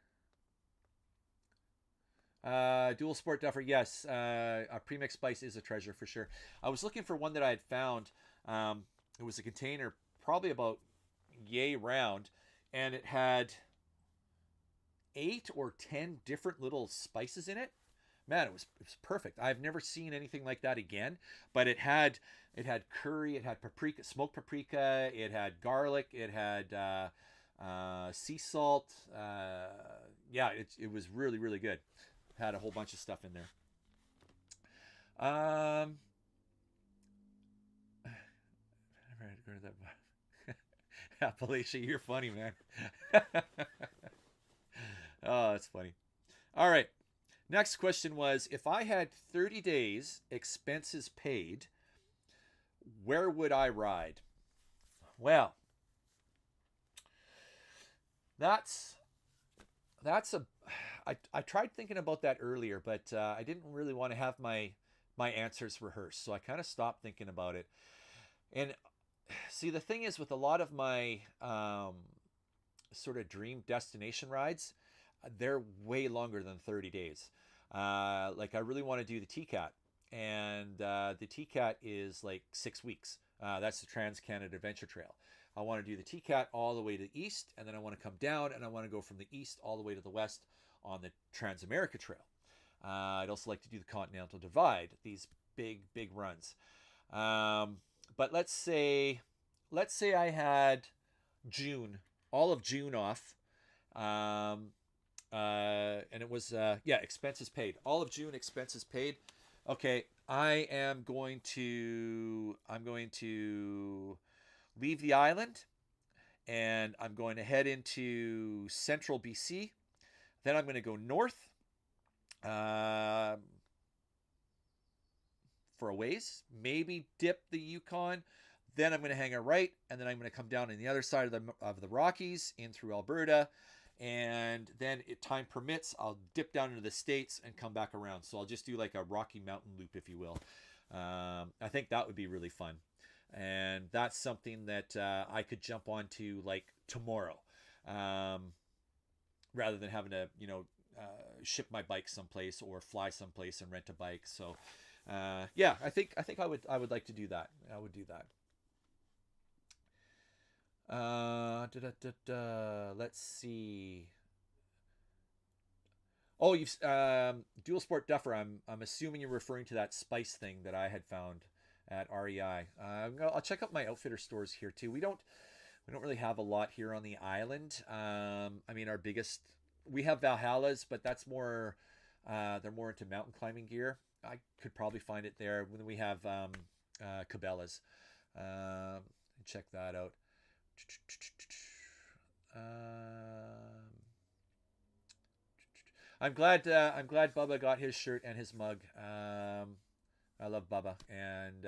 Dual Sport Duffer, yes. A premix spice is a treasure for sure. I was looking for one that I had found. It was a container probably about yay round, and it had 8 or 10 different little spices in it. Man, it was perfect. I've never seen anything like that again. But it had curry, it had paprika, smoked paprika, it had garlic, it had sea salt. Yeah, it was really really good. Had a whole bunch of stuff in there. Um, Appalachia, you're funny, man. Oh, that's funny. All right. Next question was, if I had 30 days expenses paid, where would I ride? Well, that's a I tried thinking about that earlier, but I didn't really want to have my answers rehearsed, so I kind of stopped thinking about it. And see, the thing is with a lot of my sort of dream destination rides, they're way longer than 30 days. Like I really want to do the TCAT, and the TCAT is like 6 weeks. That's the Trans Canada Adventure Trail. I want to do the TCAT all the way to the east, and then I want to come down, and I want to go from the east all the way to the west on the Trans America Trail. I'd also like to do the Continental Divide, these big runs. But let's say I had June, all of June off, and it was yeah, expenses paid, all of June, expenses paid. Okay, I'm going to leave the island, and I'm going to head into central BC. Then I'm going to go north for a ways, maybe dip the Yukon. Then I'm going to hang a right, and then I'm going to come down on the other side of the Rockies in through Alberta, and then if time permits, I'll dip down into the States and come back around. So I'll just do like a Rocky Mountain loop, if you will. I think that would be really fun, and that's something that I could jump onto like tomorrow, rather than having to ship my bike someplace or fly someplace and rent a bike. So yeah, I think I would like to do that. I would do that. Let's see. Oh, you've dual sport duffer. I'm assuming you're referring to that spice thing that I had found at REI. I'll check out my outfitter stores here too. We don't really have a lot here on the island. I mean, our biggest, we have Valhalla's, but that's more they're more into mountain climbing gear. I could probably find it there. When we have Cabela's, check that out. I'm glad Bubba got his shirt and his mug. I love Bubba, and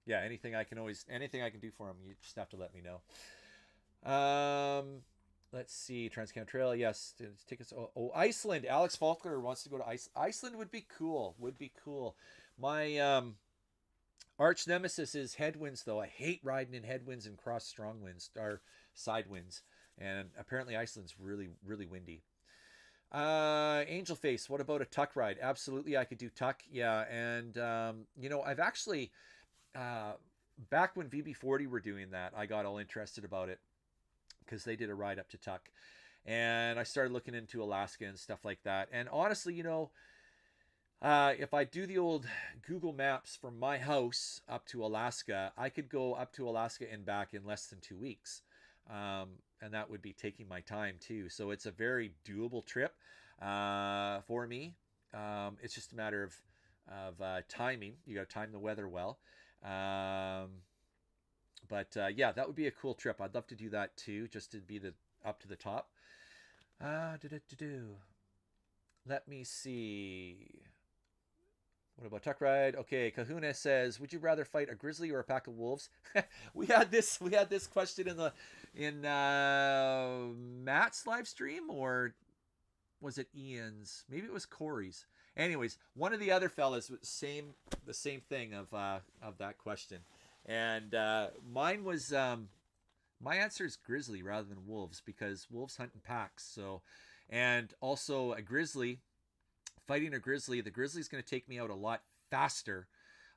yeah, anything I can do for him, you just have to let me know. Let's see, Transcam Trail, yes, take us. Oh, Iceland. Alex Faulkner wants to go to Iceland. Would be cool. My arch nemesis is headwinds, though. I hate riding in headwinds and cross strong winds or side winds, and apparently Iceland's really windy. Angel Face, what about a tuck ride? Absolutely, I could do tuck. Yeah, and I've actually back when VB40 were doing that, I got all interested about it because they did a ride up to tuck, and I started looking into Alaska and stuff like that. And honestly, if I do the old Google Maps from my house up to Alaska, I could go up to Alaska and back in less than 2 weeks. And that would be taking my time too. So it's a very doable trip for me. It's just a matter of timing. You got to time the weather well. But yeah, that would be a cool trip. I'd love to do that too, just to be up to the top. Let me see. What about tuck ride? Okay, Kahuna says, would you rather fight a grizzly or a pack of wolves? we had this question in Matt's live stream, or was it Ian's? Maybe it was Corey's. Anyways, one of the other fellas, the same thing of that question, and mine was my answer is grizzly rather than wolves, because wolves hunt in packs. So, and also a grizzly. Fighting a grizzly, the grizzly is going to take me out a lot faster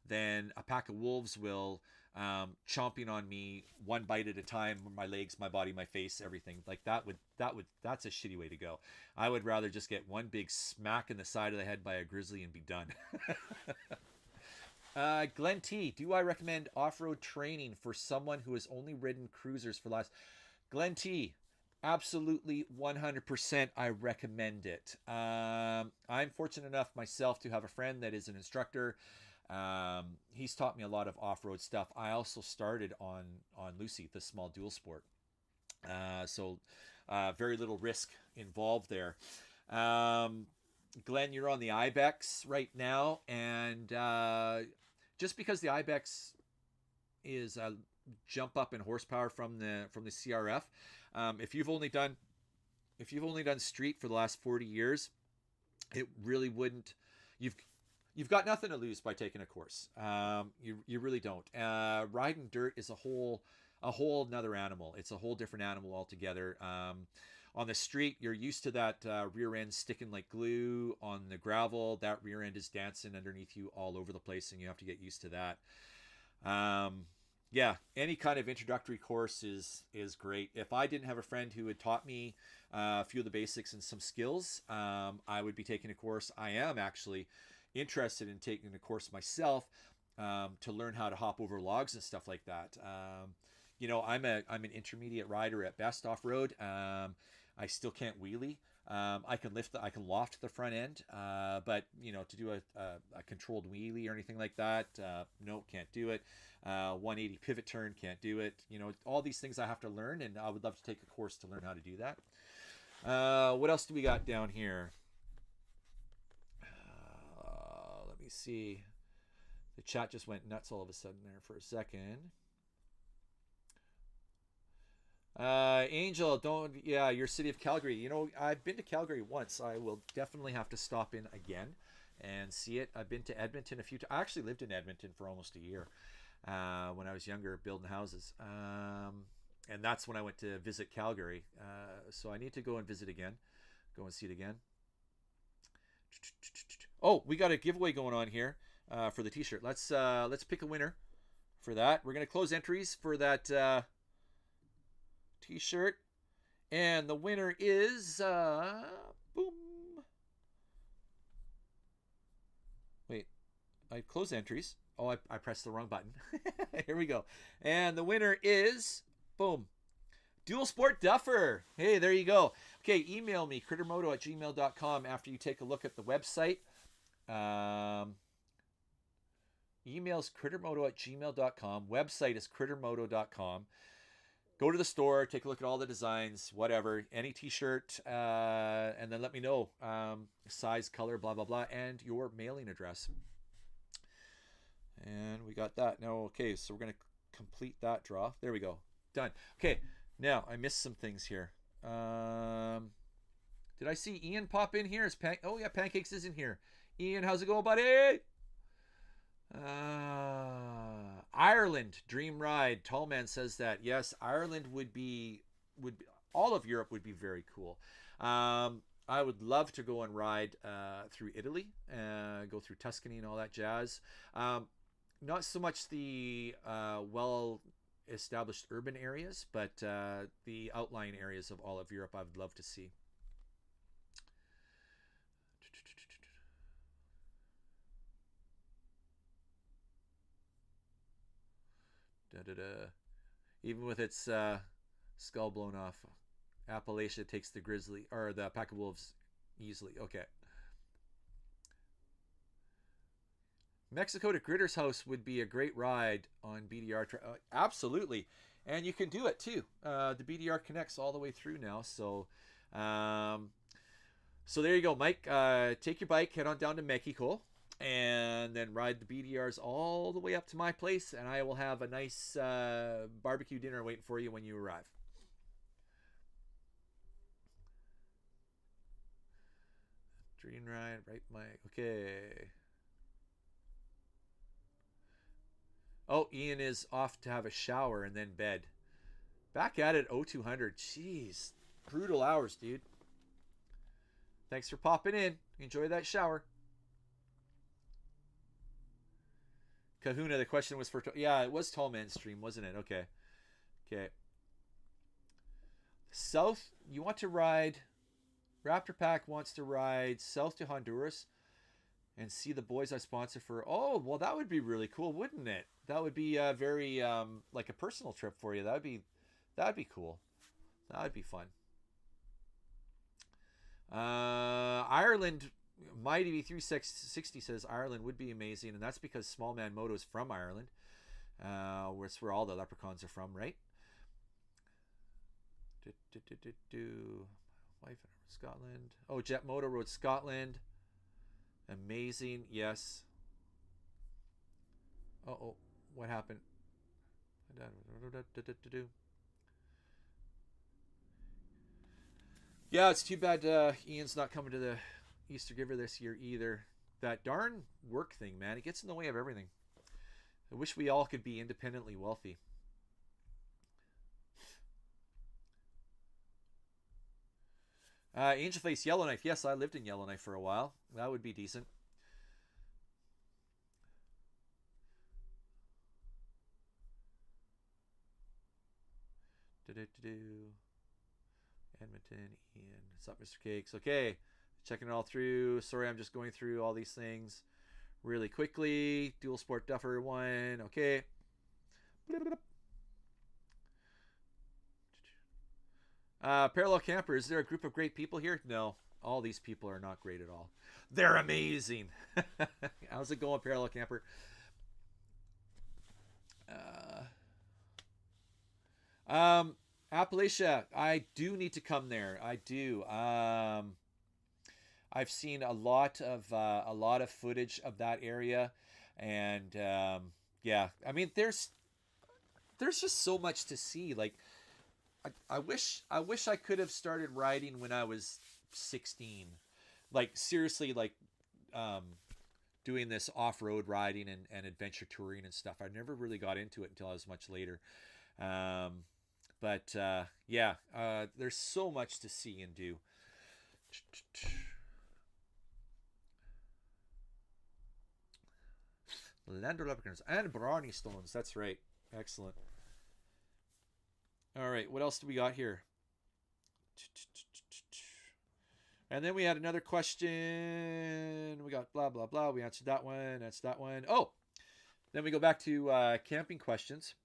than a pack of wolves will, chomping on me one bite at a time, my legs, my body, my face, everything. Like that's a shitty way to go. I would rather just get one big smack in the side of the head by a grizzly and be done. Glenn T, do I recommend off-road training for someone who has only ridden cruisers for the last... Glenn T, absolutely 100%, I recommend it. I'm fortunate enough myself to have a friend that is an instructor. He's taught me a lot of off-road stuff. I also started on Lucy, the small dual sport. So very little risk involved there. Glenn, you're on the Ibex right now, and just because the Ibex is a jump up in horsepower from the CRF, if you've only done street for the last 40 years, It really wouldn't. You've you've got nothing to lose by taking a course. You really don't. Riding dirt is a whole another animal. It's a whole different animal altogether. On the street, you're used to that rear end sticking like glue. On the gravel, that rear end is dancing underneath you all over the place, and you have to get used to that. Yeah, any kind of introductory course is great. If I didn't have a friend who had taught me a few of the basics and some skills, I would be taking a course. I am actually interested in taking a course myself to learn how to hop over logs and stuff like that. I'm an intermediate rider at best off road. I still can't wheelie. I can loft the front end, but to do a controlled wheelie or anything like that, no, can't do it. 180 pivot turn, can't do it. All these things I have to learn, and I would love to take a course to learn how to do that. What else do we got down here? Let me see. The chat just went nuts all of a sudden there for a second. Angel, your city of Calgary. I've been to Calgary once. I will definitely have to stop in again and see it. I've been to Edmonton a few times. I actually lived in Edmonton for almost a year when I was younger, building houses. And that's when I went to visit Calgary. So I need to go and visit again, go and see it again. Oh, we got a giveaway going on here for the t-shirt. Let's pick a winner for that. We're gonna close entries for that t-shirt, and the winner is boom. Wait, I close entries. Oh, I pressed the wrong button. Here we go. And the winner is boom, Dual Sport Duffer. Hey, there you go. Okay, email me crittermoto@gmail.com after you take a look at the website. Email's crittermoto@gmail.com. Website is crittermoto.com. Go to the store, take a look at all the designs, whatever, any t-shirt, and then let me know size, color, blah, blah, blah, and your mailing address. And we got that. Now, okay, so we're going to complete that draw. There we go. Done. Okay, now I missed some things here. Did I see Ian pop in here? Oh, yeah, Pancakes is in here. Ian, how's it going, buddy? Ireland, dream ride. Tallman says that. Yes, Ireland would be all of Europe would be very cool. I would love to go and ride through Italy, go through Tuscany and all that jazz. Not so much the well-established urban areas, but the outlying areas of all of Europe I would love to see. Even with its skull blown off, Appalachia takes the grizzly or the pack of wolves easily. Okay. Mexico to Gritter's house would be a great ride on BDR. Absolutely, and you can do it too. The BDR connects all the way through now, so so there you go, Mike. Take your bike, head on down to Mexico, and then ride the BDRs all the way up to my place, and I will have a nice barbecue dinner waiting for you when you arrive. Dream ride, right, Mike? Okay. Oh, Ian is off to have a shower and then bed. Back at it, 0200. Jeez, brutal hours, dude. Thanks for popping in. Enjoy that shower. Kahuna, the question was for... Yeah, it was Tallman's stream, wasn't it? Okay. Okay. South, you want to ride... Raptor Pack wants to ride south to Honduras and see the boys I sponsor for... Oh, well, that would be really cool, wouldn't it? That would be very, like a personal trip for you. That'd be cool. That would be fun. Ireland... My DV360 says Ireland would be amazing, and that's because Small Man Moto is from Ireland, where all the leprechauns are from, right? Wife in Scotland. Oh, Jet Moto Road Scotland. Amazing, yes. Oh, what happened? Yeah, it's too bad Ian's not coming to the Easter giver this year either. That darn work thing, man, it gets in the way of everything. I wish we all could be independently wealthy. Angel Face Yellowknife. Yes, I lived in Yellowknife for a while. That would be decent. Edmonton, Ian. What's up, Mr. Cakes? Okay, checking it all through. Sorry, I'm just going through all these things really quickly. Dual Sport Duffer 1. Okay. Parallel Camper. Is there a group of great people here? No. All these people are not great at all. They're amazing. How's it going, Parallel Camper? Appalachia. I do need to come there. I do. I've seen a lot of footage of that area, and yeah. I mean, there's just so much to see. Like, I wish I could have started riding when I was 16. Like, seriously, like doing this off-road riding and adventure touring and stuff. I never really got into it until I was much later. But yeah, there's so much to see and do. Lander Leprechauns and Brawny Stones. That's right. Excellent. All right, what else do we got here? And then we had another question. We got blah, blah, blah. We answered that one. That's that one. Oh, then we go back to camping questions.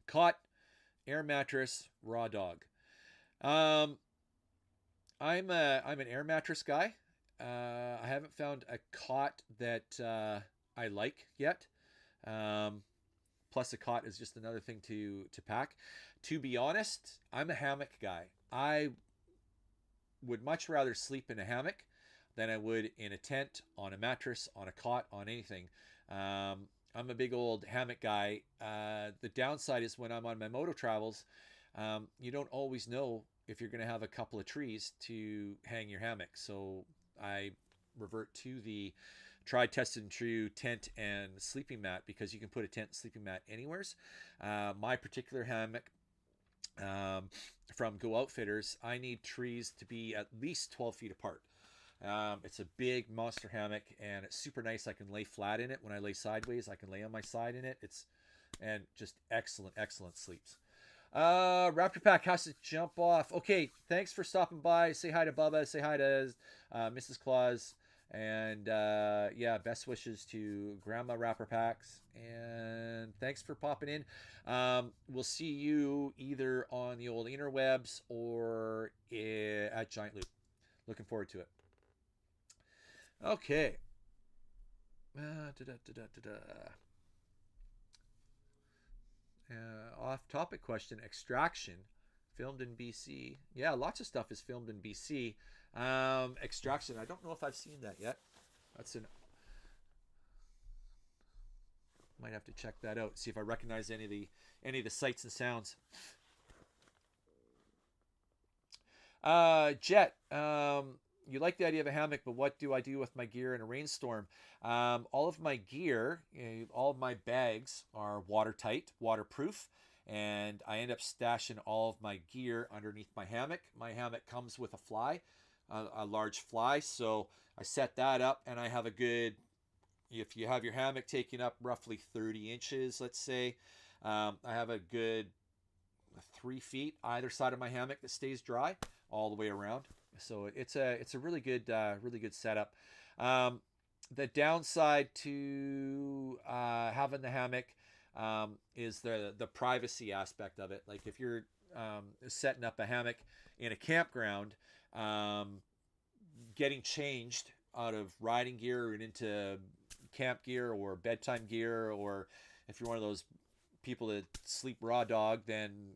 Cot, air mattress, raw dog. I'm an air mattress guy. I haven't found a cot that I like yet. Plus, a cot is just another thing to pack. To be honest, I'm a hammock guy. I would much rather sleep in a hammock than I would in a tent, on a mattress, on a cot, on anything. I'm a big old hammock guy. The downside is when I'm on my moto travels, you don't always know if you're going to have a couple of trees to hang your hammock. So I revert to the tried, tested, and true tent and sleeping mat, because you can put a tent and sleeping mat anywheres. My particular hammock from Go Outfitters, I need trees to be at least 12 feet apart. It's a big monster hammock, and it's super nice. I can lay flat in it. When I lay sideways, I can lay on my side in it. And just excellent sleeps. Raptor Pack has to jump off. Okay, thanks for stopping by. Say hi to Bubba. Say hi to Mrs. Claus. And yeah, best wishes to Grandma Rapper Packs. And thanks for popping in. We'll see you either on the old interwebs or at Giant Loop. Looking forward to it. Okay. Off-topic question. Extraction. Filmed in BC. Yeah, lots of stuff is filmed in BC. Extraction. I don't know if I've seen that yet. Might have to check that out. See if I recognize any of the sights and sounds. Jet. You like the idea of a hammock, but what do I do with my gear in a rainstorm? All of my gear, all of my bags are watertight, waterproof, and I end up stashing all of my gear underneath my hammock. My hammock comes with a fly, a large fly, so I set that up, and I have a good, if you have your hammock taking up roughly 30 inches, let's say, I have a good 3 feet either side of my hammock that stays dry all the way around. So it's a really good setup. The downside to having the hammock is the privacy aspect of it. Like if you're setting up a hammock in a campground, getting changed out of riding gear and into camp gear or bedtime gear, or if you're one of those people that sleep raw dog, then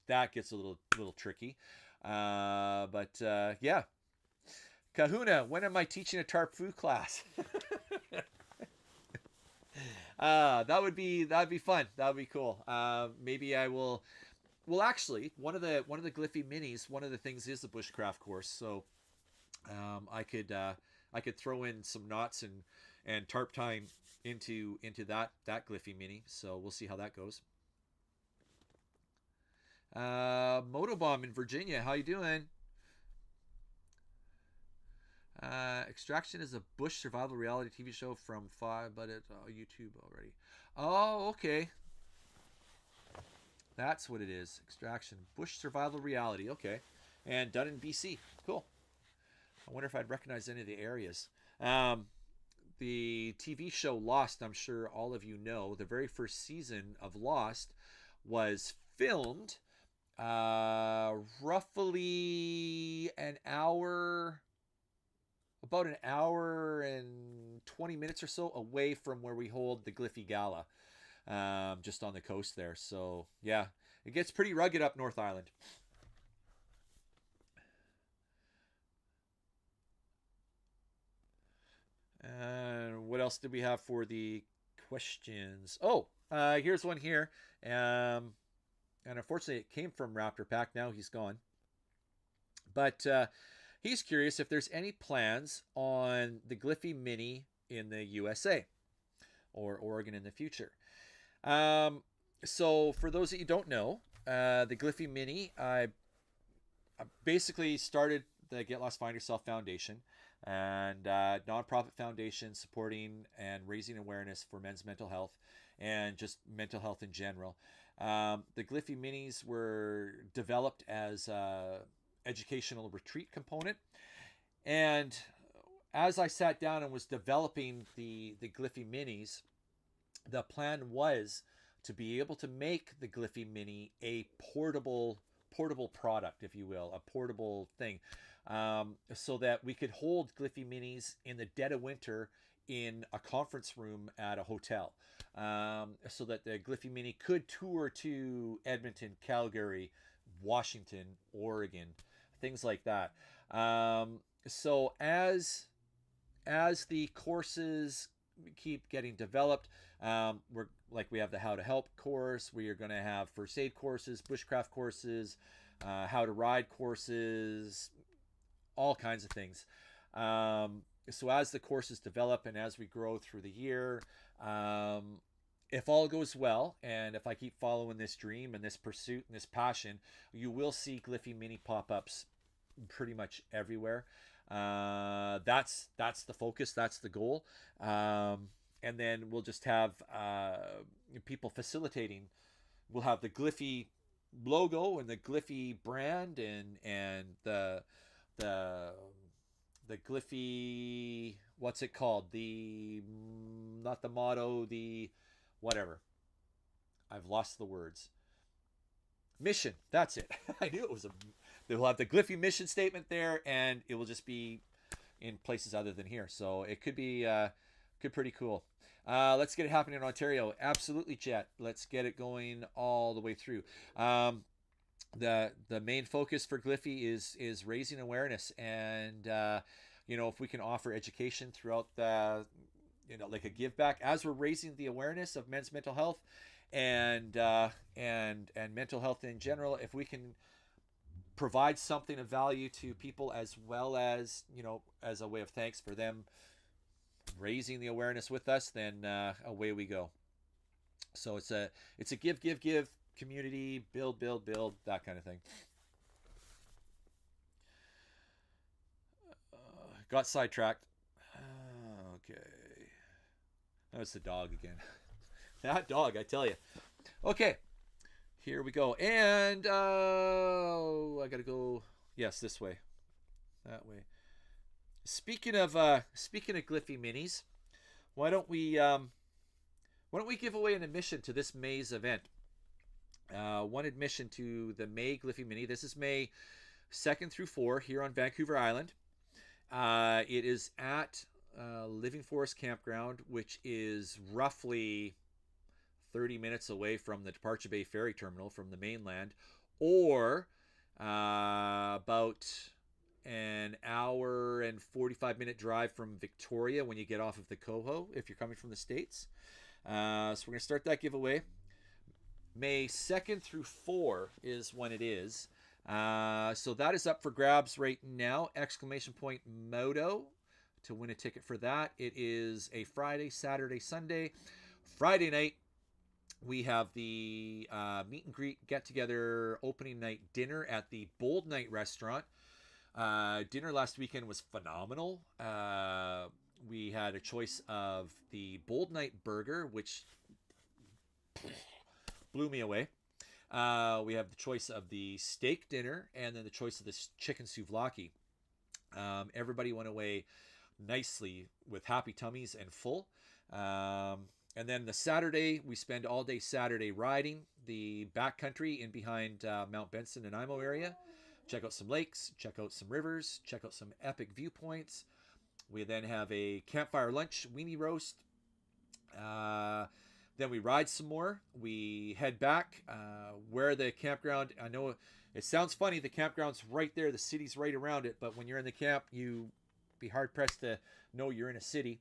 that gets a little tricky. But yeah. Kahuna, when am I teaching a tarp food class? That'd be fun. That'd be cool. Maybe I will. Well, actually, one of the GLFY minis, one of the things is the bushcraft course. So I could throw in some knots and tarp tying into that GLFY Mini. So we'll see how that goes. Motobomb in Virginia, how you doing? Extraction is a bush survival reality TV show from five, but it's YouTube already. Oh, okay. That's what it is. Extraction, bush survival reality. Okay, and done in BC. Cool. I wonder if I'd recognize any of the areas. The TV show Lost, I'm sure all of you know, the very first season of Lost was filmed roughly about an hour and 20 minutes or so away from where we hold the GLFY Gala, just on the coast there. So yeah, it gets pretty rugged up North Island. And what else did we have for the questions? Oh, here's one here. And unfortunately, it came from Raptor Pack. Now he's gone. But he's curious if there's any plans on the GLFY Mini in the USA or Oregon in the future. So for those that you don't know, the GLFY Mini, I basically started the Get Lost Find Yourself Foundation, and nonprofit foundation supporting and raising awareness for men's mental health and just mental health in general. The GLFY Minis were developed as a educational retreat component, and as I sat down and was developing the GLFY Minis, the plan was to be able to make the GLFY Mini a portable product, if you will, a portable thing, so that we could hold GLFY Minis in the dead of winter in a conference room at a hotel, so that the GLFY Mini could tour to Edmonton, Calgary, Washington, Oregon, things like that. So as the courses keep getting developed, we have the How to Help course. We are going to have first aid courses, bushcraft courses, how to ride courses, all kinds of things. So as the courses develop and as we grow through the year, if all goes well, and if I keep following this dream and this pursuit and this passion, you will see GLFY Mini pop-ups pretty much everywhere. That's the focus. That's the goal. And then we'll just have people facilitating. We'll have the GLFY logo and the GLFY brand and the GLFY, what's it called? The, not the motto, the whatever. I've lost the words. Mission. That's it. I knew it was they'll have the GLFY mission statement there, and it will just be in places other than here. So it could be pretty cool. Let's get it happening in Ontario. Absolutely, chat. Let's get it going all the way through. The main focus for GLFY is raising awareness, and if we can offer education throughout the, like a give back as we're raising the awareness of men's mental health and mental health in general, if we can provide something of value to people, as well as as a way of thanks for them raising the awareness with us, then away we go. So it's a give community, build, that kind of thing. Got sidetracked. Okay. That was the dog again. That dog, I tell you. Okay. Here we go. And I got to go, yes, this way. That way. Speaking of GLFY Minis, why don't we give away an admission to this May's event? One admission to the May GLFY Mini. This is May 2nd through 4 here on Vancouver Island. It is at Living Forest Campground, which is roughly 30 minutes away from the Departure Bay Ferry Terminal from the mainland, or about an hour and 45-minute drive from Victoria when you get off of the Coho, if you're coming from the States. So we're going to start that giveaway. May 2nd through 4 is when it is. So that is up for grabs right now. Exclamation point Moto to win a ticket for that. It is a Friday, Saturday, Sunday. Friday night, we have the meet and greet get together opening night dinner at the Bold Night restaurant. Dinner last weekend was phenomenal. We had a choice of the Bold Night burger, which blew me away. We have the choice of the steak dinner and then the choice of this chicken souvlaki. Everybody went away nicely with happy tummies and full. And then the Saturday, we spend all day Saturday riding the backcountry in behind Mount Benson and Imo area. Check out some lakes, check out some rivers, check out some epic viewpoints. We then have a campfire lunch, weenie roast. Then we ride some more. We head back where the campground, I know it sounds funny, the campground's right there, the city's right around it, but when you're in the camp, you be hard pressed to know you're in a city.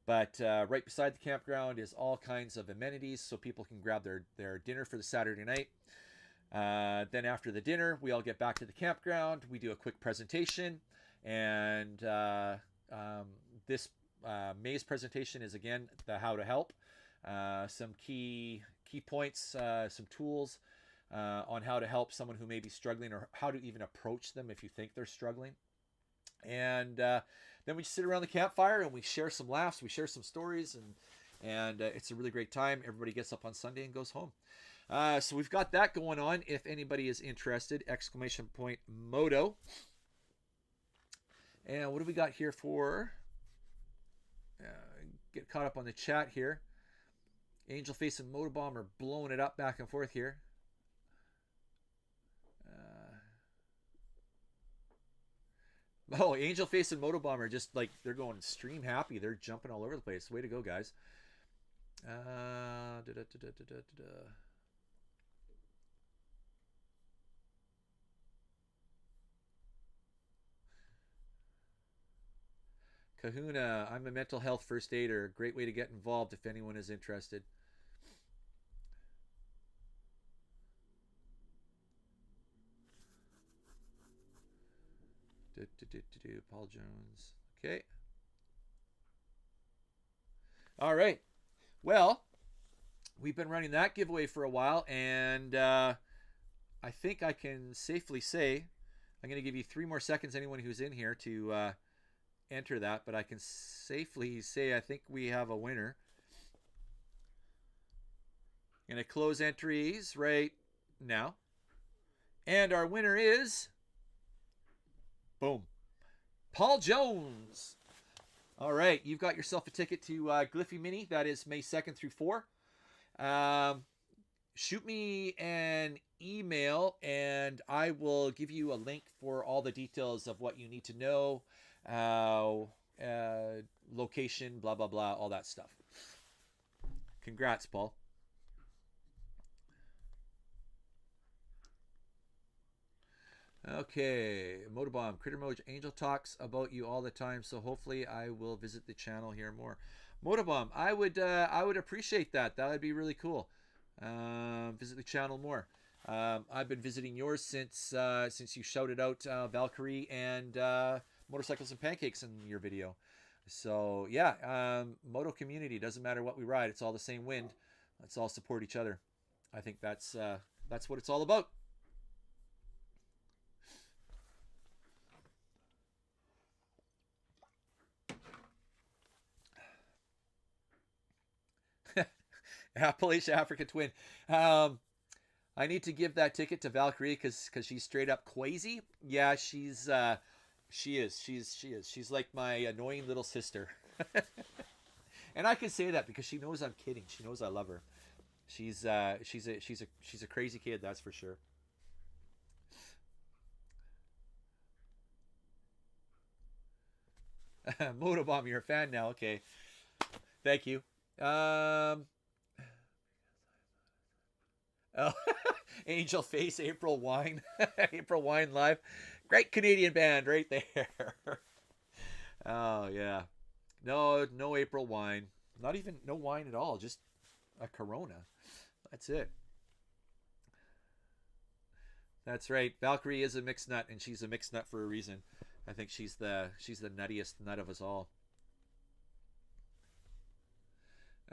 But right beside the campground is all kinds of amenities so people can grab their dinner for the Saturday night. Then after the dinner, we all get back to the campground. We do a quick presentation. And this May's presentation is, again, the how to help. Some key points, some tools on how to help someone who may be struggling or how to even approach them if you think they're struggling. And then we sit around the campfire and we share some laughs, we share some stories, and it's a really great time. Everybody gets up on Sunday and goes home. So we've got that going on. If anybody is interested, exclamation point Moto. And what do we got here for? Get caught up on the chat here. Angel Face and Motobomb are blowing it up back and forth here. Oh, Angel Face and Motobomb are just like, they're going stream happy. They're jumping all over the place. Way to go, guys. Kahuna, I'm a mental health first aider. Great way to get involved if anyone is interested. Paul Jones. Okay. All right. Well, we've been running that giveaway for a while, and I think I can safely say I'm going to give you 3 more seconds, anyone who's in here, to enter that, but I can safely say I think we have a winner. I'm going to close entries right now. And our winner is... boom. Paul Jones. All right, you've got yourself a ticket to GLFY Mini. That is May 2nd through 4. Shoot me an email, and I will give you a link for all the details of what you need to know, location, blah, blah, blah, all that stuff. Congrats, Paul. Okay, Motobomb, Critter Moj, Angel talks about you all the time, so hopefully I will visit the channel here more. Motobomb, I would appreciate that. That would be really cool. Visit the channel more. I've been visiting yours since you shouted out Valkyrie and Motorcycles and Pancakes in your video. So yeah, Moto community, doesn't matter what we ride, it's all the same wind. Let's all support each other. I think that's what it's all about. Appalachia Africa Twin. I need to give that ticket to Valkyrie because she's straight up crazy. Yeah, she is. She's like my annoying little sister. And I can say that because she knows I'm kidding. She knows I love her. She's a crazy kid, that's for sure. Motobomb, you're a fan now. Okay, thank you. Oh, Angel Face, April Wine, April Wine Live, great Canadian band right there. Oh yeah, no April Wine, not even no wine at all, just a Corona. That's it. That's right. Valkyrie is a mixed nut, and she's a mixed nut for a reason. I think she's the nuttiest nut of us all.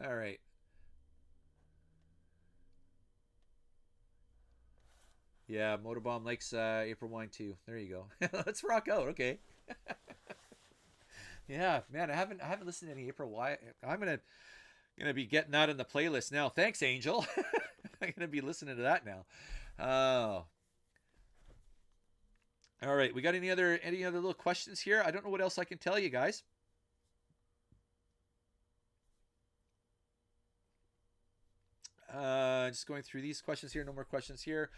All right. Yeah, Motorbomb likes April wine too. There you go. Let's rock out. Okay. Yeah, man, I haven't listened to any April wine. I'm gonna be getting that in the playlist now. Thanks, Angel. I'm gonna be listening to that now. Oh, all right. We got any other little questions here? I don't know what else I can tell you guys. Just going through these questions here. No more questions here.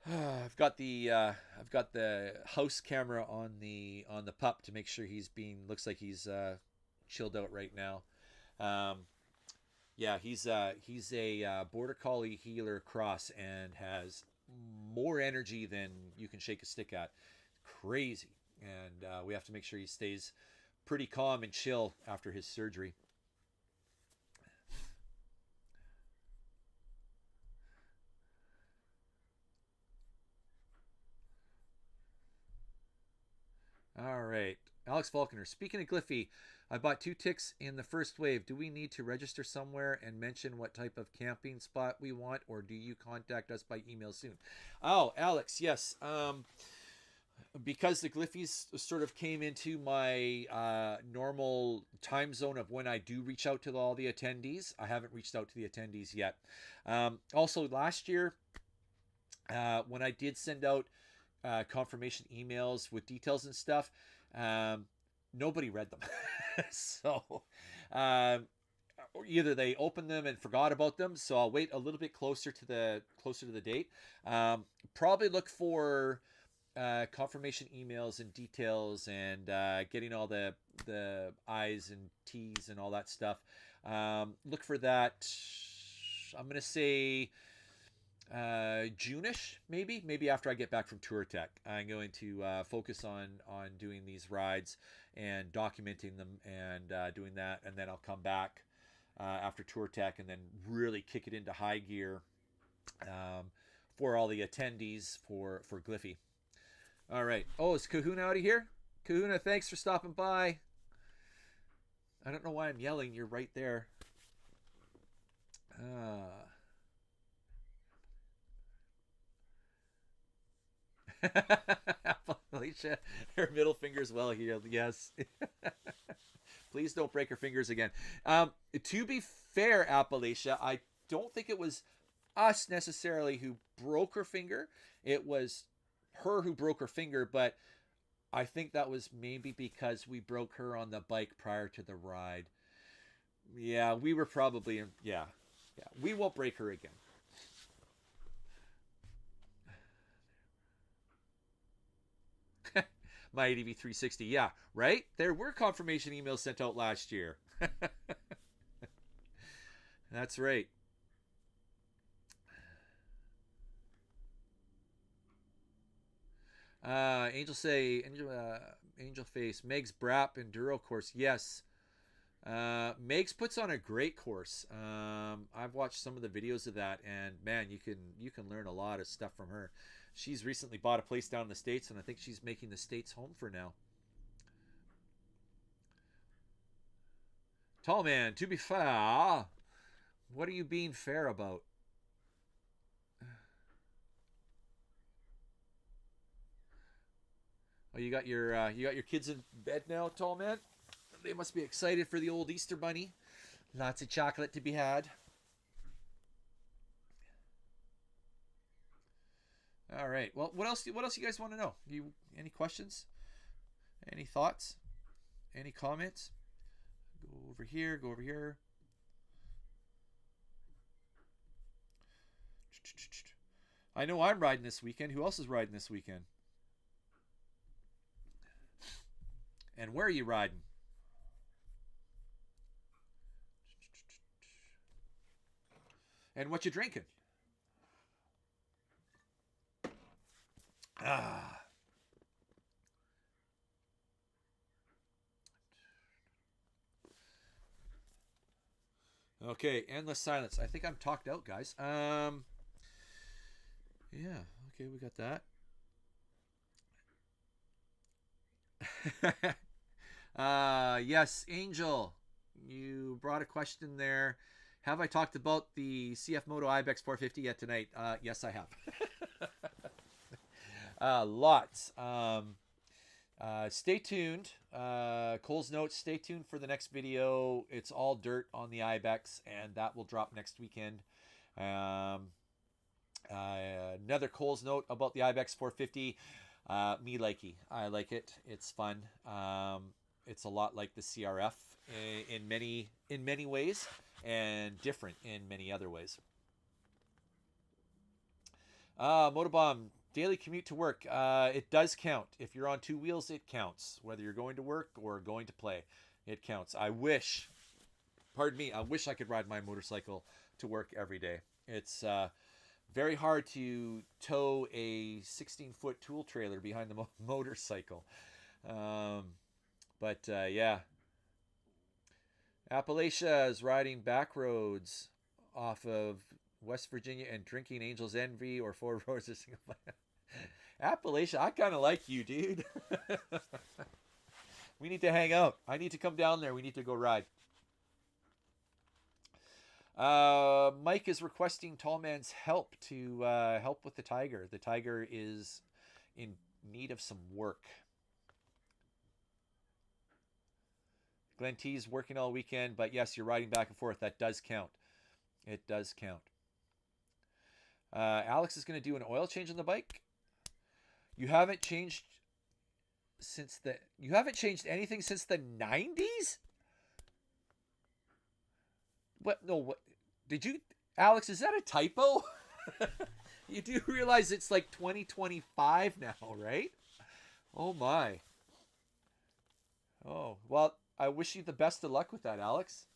I've got the house camera on the pup to make sure he's being looks like he's chilled out right now. Um, yeah, he's a border collie healer cross and has more energy than you can shake a stick at. Crazy, and we have to make sure he stays pretty calm and chill after his surgery. All right. Alex Falconer. Speaking of Gliffy, I bought two ticks in the first wave. Do we need to register somewhere and mention what type of camping spot we want, or do you contact us by email soon? Oh, Alex, yes. Because the Gliffies sort of came into my normal time zone of when I do reach out to all the attendees, I haven't reached out to the attendees yet. Also, last year, when I did send out confirmation emails with details and stuff, um, nobody read them. So um, either they opened them and forgot about them. So I'll wait a little bit closer to the date. Probably look for confirmation emails and details and getting all the I's and T's and all that stuff. Look for that. I'm gonna say June-ish, maybe after I get back from Tour Tech. I'm going to focus on doing these rides and documenting them and doing that, and then I'll come back after Tour Tech and then really kick it into high gear um, for all the attendees for Gliffy. All right. Oh, is Kahuna out of here? Kahuna, thanks for stopping by. I don't know why I'm yelling. You're right there. Uh, Alicia, her middle finger's well healed. Yes. Please don't break her fingers again. To be fair, Appalachia, I don't think it was us necessarily who broke her finger. It was her who broke her finger, but I think that was maybe because we broke her on the bike prior to the ride. Yeah, we were probably in, yeah, yeah. We won't break her again. My ADV 360. Yeah, right? There were confirmation emails sent out last year. That's right. Angel Face, Meg's Brap Enduro course. Yes. Megs puts on a great course. I've watched some of the videos of that, and man, you can learn a lot of stuff from her. She's recently bought a place down in the States, and I think she's making the States home for now. Tall man, to be fair, what are you being fair about? Oh, you got your kids in bed now, tall man. They must be excited for the old Easter bunny. Lots of chocolate to be had. All right. Well, what else? What else you guys want to know? You any questions? Any thoughts? Any comments? Go over here. Go over here. I know I'm riding this weekend. Who else is riding this weekend? And where are you riding? And what you drinking? Ah. Okay, endless silence. I think I'm talked out, guys. Yeah. Okay, we got that. Yes, Angel, you brought a question there. Have I talked about the CF Moto Ibex 450 yet tonight? Yes, I have. Lots. Stay tuned. Cole's notes. Stay tuned for the next video. It's all dirt on the Ibex, and that will drop next weekend. Another Cole's note about the Ibex 450. Me likey. I like it. It's fun. It's a lot like the CRF in many ways, and different in many other ways. Motobomb, daily commute to work. It does count. If you're on two wheels, it counts. Whether you're going to work or going to play, it counts. I wish I could ride my motorcycle to work every day. It's very hard to tow a 16-foot tool trailer behind the motorcycle. But yeah. Appalachia is riding back roads off of West Virginia and drinking Angel's Envy or Four Roses. Appalachia, I kind of like you, dude. We need to hang out. I need to come down there. We need to go ride. Mike is requesting Tallman's help to help with the Tiger. The Tiger is in need of some work. Glenn T's working all weekend, but yes, you're riding back and forth. That does count. It does count. Alex is going to do an oil change on the bike. You haven't changed anything since the 90s? What? No, what? Did you, Alex, is that a typo? You do realize it's like 2025 now, right? Oh my. Oh, well, I wish you the best of luck with that, Alex.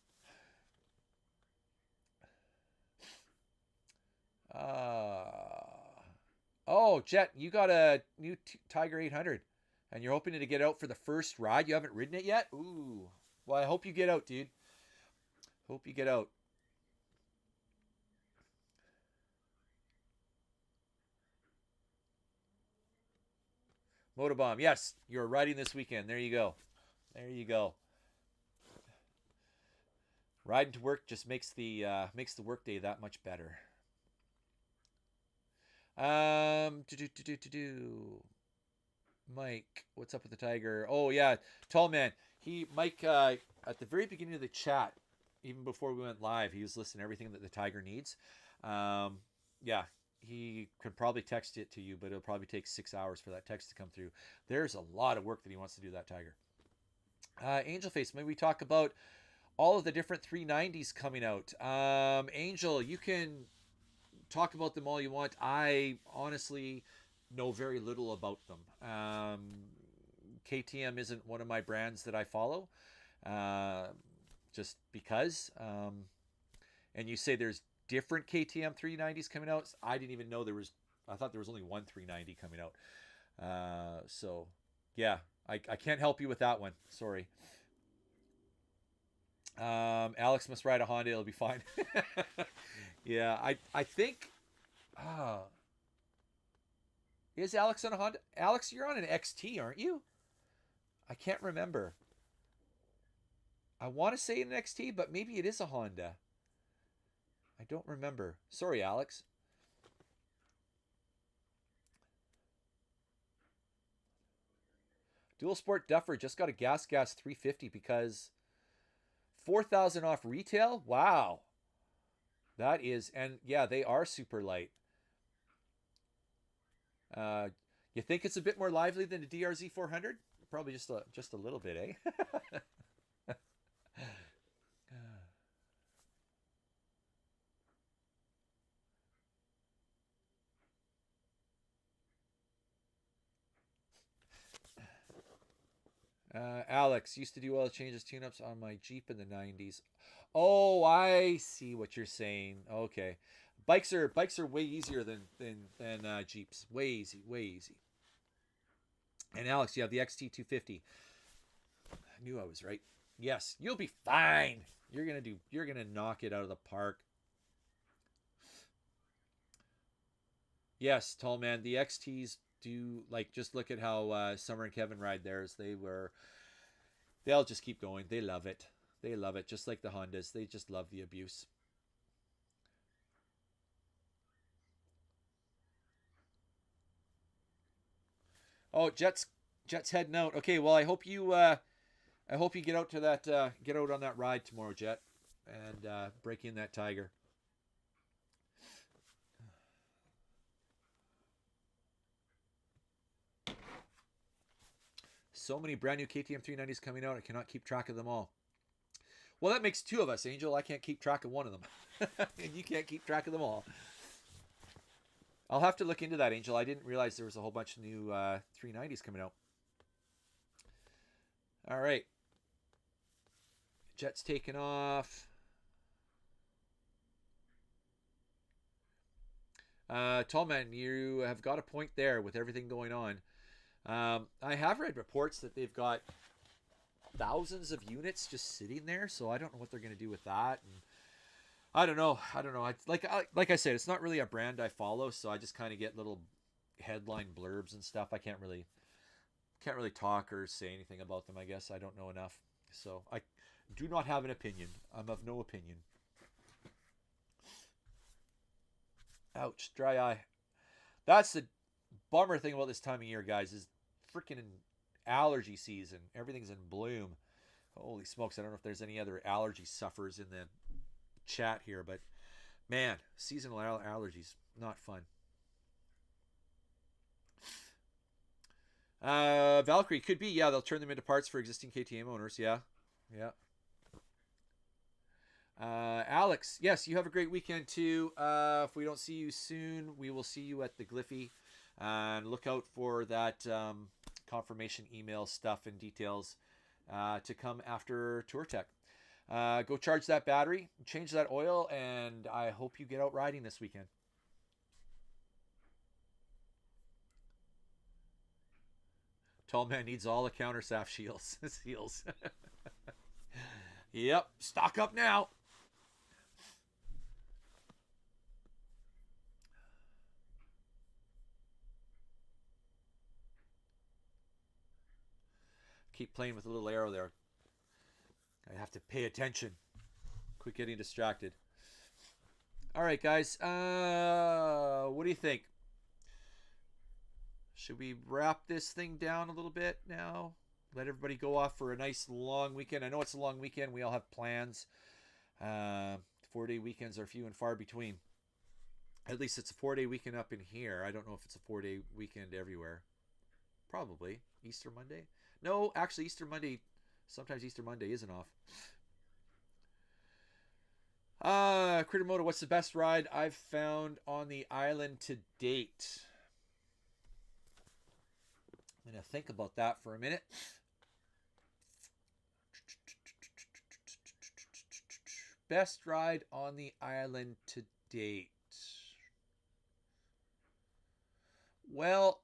Oh, Jet, you got a new Tiger 800, and you're hoping to get out for the first ride. You haven't ridden it yet? Ooh. Well, I hope you get out, dude. Hope you get out. Motobomb, yes, you're riding this weekend. There you go. There you go. Riding to work just makes the workday that much better. Mike, what's up with the Tiger? Oh yeah, Tall Man. Mike at the very beginning of the chat, even before we went live, he was listing everything that the Tiger needs. Yeah, he could probably text it to you, but it'll probably take 6 hours for that text to come through. There's a lot of work that he wants to do, that Tiger. Angel Face, maybe we talk about all of the different 390s coming out. Angel, you can talk about them all you want. I honestly know very little about them. KTM isn't one of my brands that I follow, just because. And you say there's different KTM 390s coming out. I didn't even know there was. I thought there was only one 390 coming out. So yeah, I can't help you with that one. Sorry. Alex must ride a Honda. It'll be fine. Yeah, I think. Is Alex on a Honda? Alex, you're on an XT, aren't you? I can't remember. I want to say an XT, but maybe it is a Honda. I don't remember. Sorry, Alex. Dual Sport Duffer just got a Gas 350 because 4,000 off retail. Wow. That is, and yeah, they are super light. You think it's a bit more lively than a DRZ 400? Probably just a little bit, eh? Alex used to do oil changes, tune-ups on my Jeep in the 90s. Oh, I see what you're saying. Okay, bikes are way easier than Jeeps. Way easy. And Alex, you have the XT250. I knew I was right. Yes, you'll be fine. You're gonna knock it out of the park. Yes, tall man. The XTs do, like, just look at how Summer and Kevin ride theirs. They'll just keep going. They love it. They love it. Just like the Hondas. They just love the abuse. Oh, Jet's heading out. Okay, well, I hope you get out to that get out on that ride tomorrow, Jet, and break in that Tiger. So many brand new KTM 390s coming out. I cannot keep track of them all. Well, that makes two of us, Angel. I can't keep track of one of them, and you can't keep track of them all. I'll have to look into that, Angel. I didn't realize there was a whole bunch of new 390s coming out. All right, Jet's taking off. Tallman, you have got a point there with everything going on. I have read reports that they've got thousands of units just sitting there, so I don't know what they're going to do with that. And I don't know. I don't know. Like I said, it's not really a brand I follow, so I just kind of get little headline blurbs and stuff. I can't really talk or say anything about them. I guess I don't know enough, so I do not have an opinion. I'm of no opinion. Ouch, dry eye. That's the bummer thing about this time of year, guys, is freaking allergy season. Everything's in bloom. Holy smokes, I don't know if there's any other allergy sufferers in the chat here, but man, seasonal allergies, not fun. Valkyrie could be, yeah, they'll turn them into parts for existing KTM owners. Yeah. Yeah. Alex, yes, you have a great weekend too. If we don't see you soon, we will see you at the GLFY. And look out for that confirmation email stuff and details to come after Tour Tech. Go charge that battery, change that oil, and I hope you get out riding this weekend. Tall man needs all the countershaft shields. Seals. Yep, stock up now. Keep playing with a little arrow there. I have to pay attention. Quit getting distracted. All right, guys. What do you think? Should we wrap this thing down a little bit now? Let everybody go off for a nice long weekend. I know it's a long weekend. We all have plans. 4-day weekends are few and far between. At least it's a 4-day weekend up in here. I don't know if it's a 4-day weekend everywhere. Probably. Easter Monday? No, actually Easter Monday. Sometimes Easter Monday isn't off. Critter Moto, what's the best ride I've found on the island to date? I'm going to think about that for a minute. Best ride on the island to date. Well,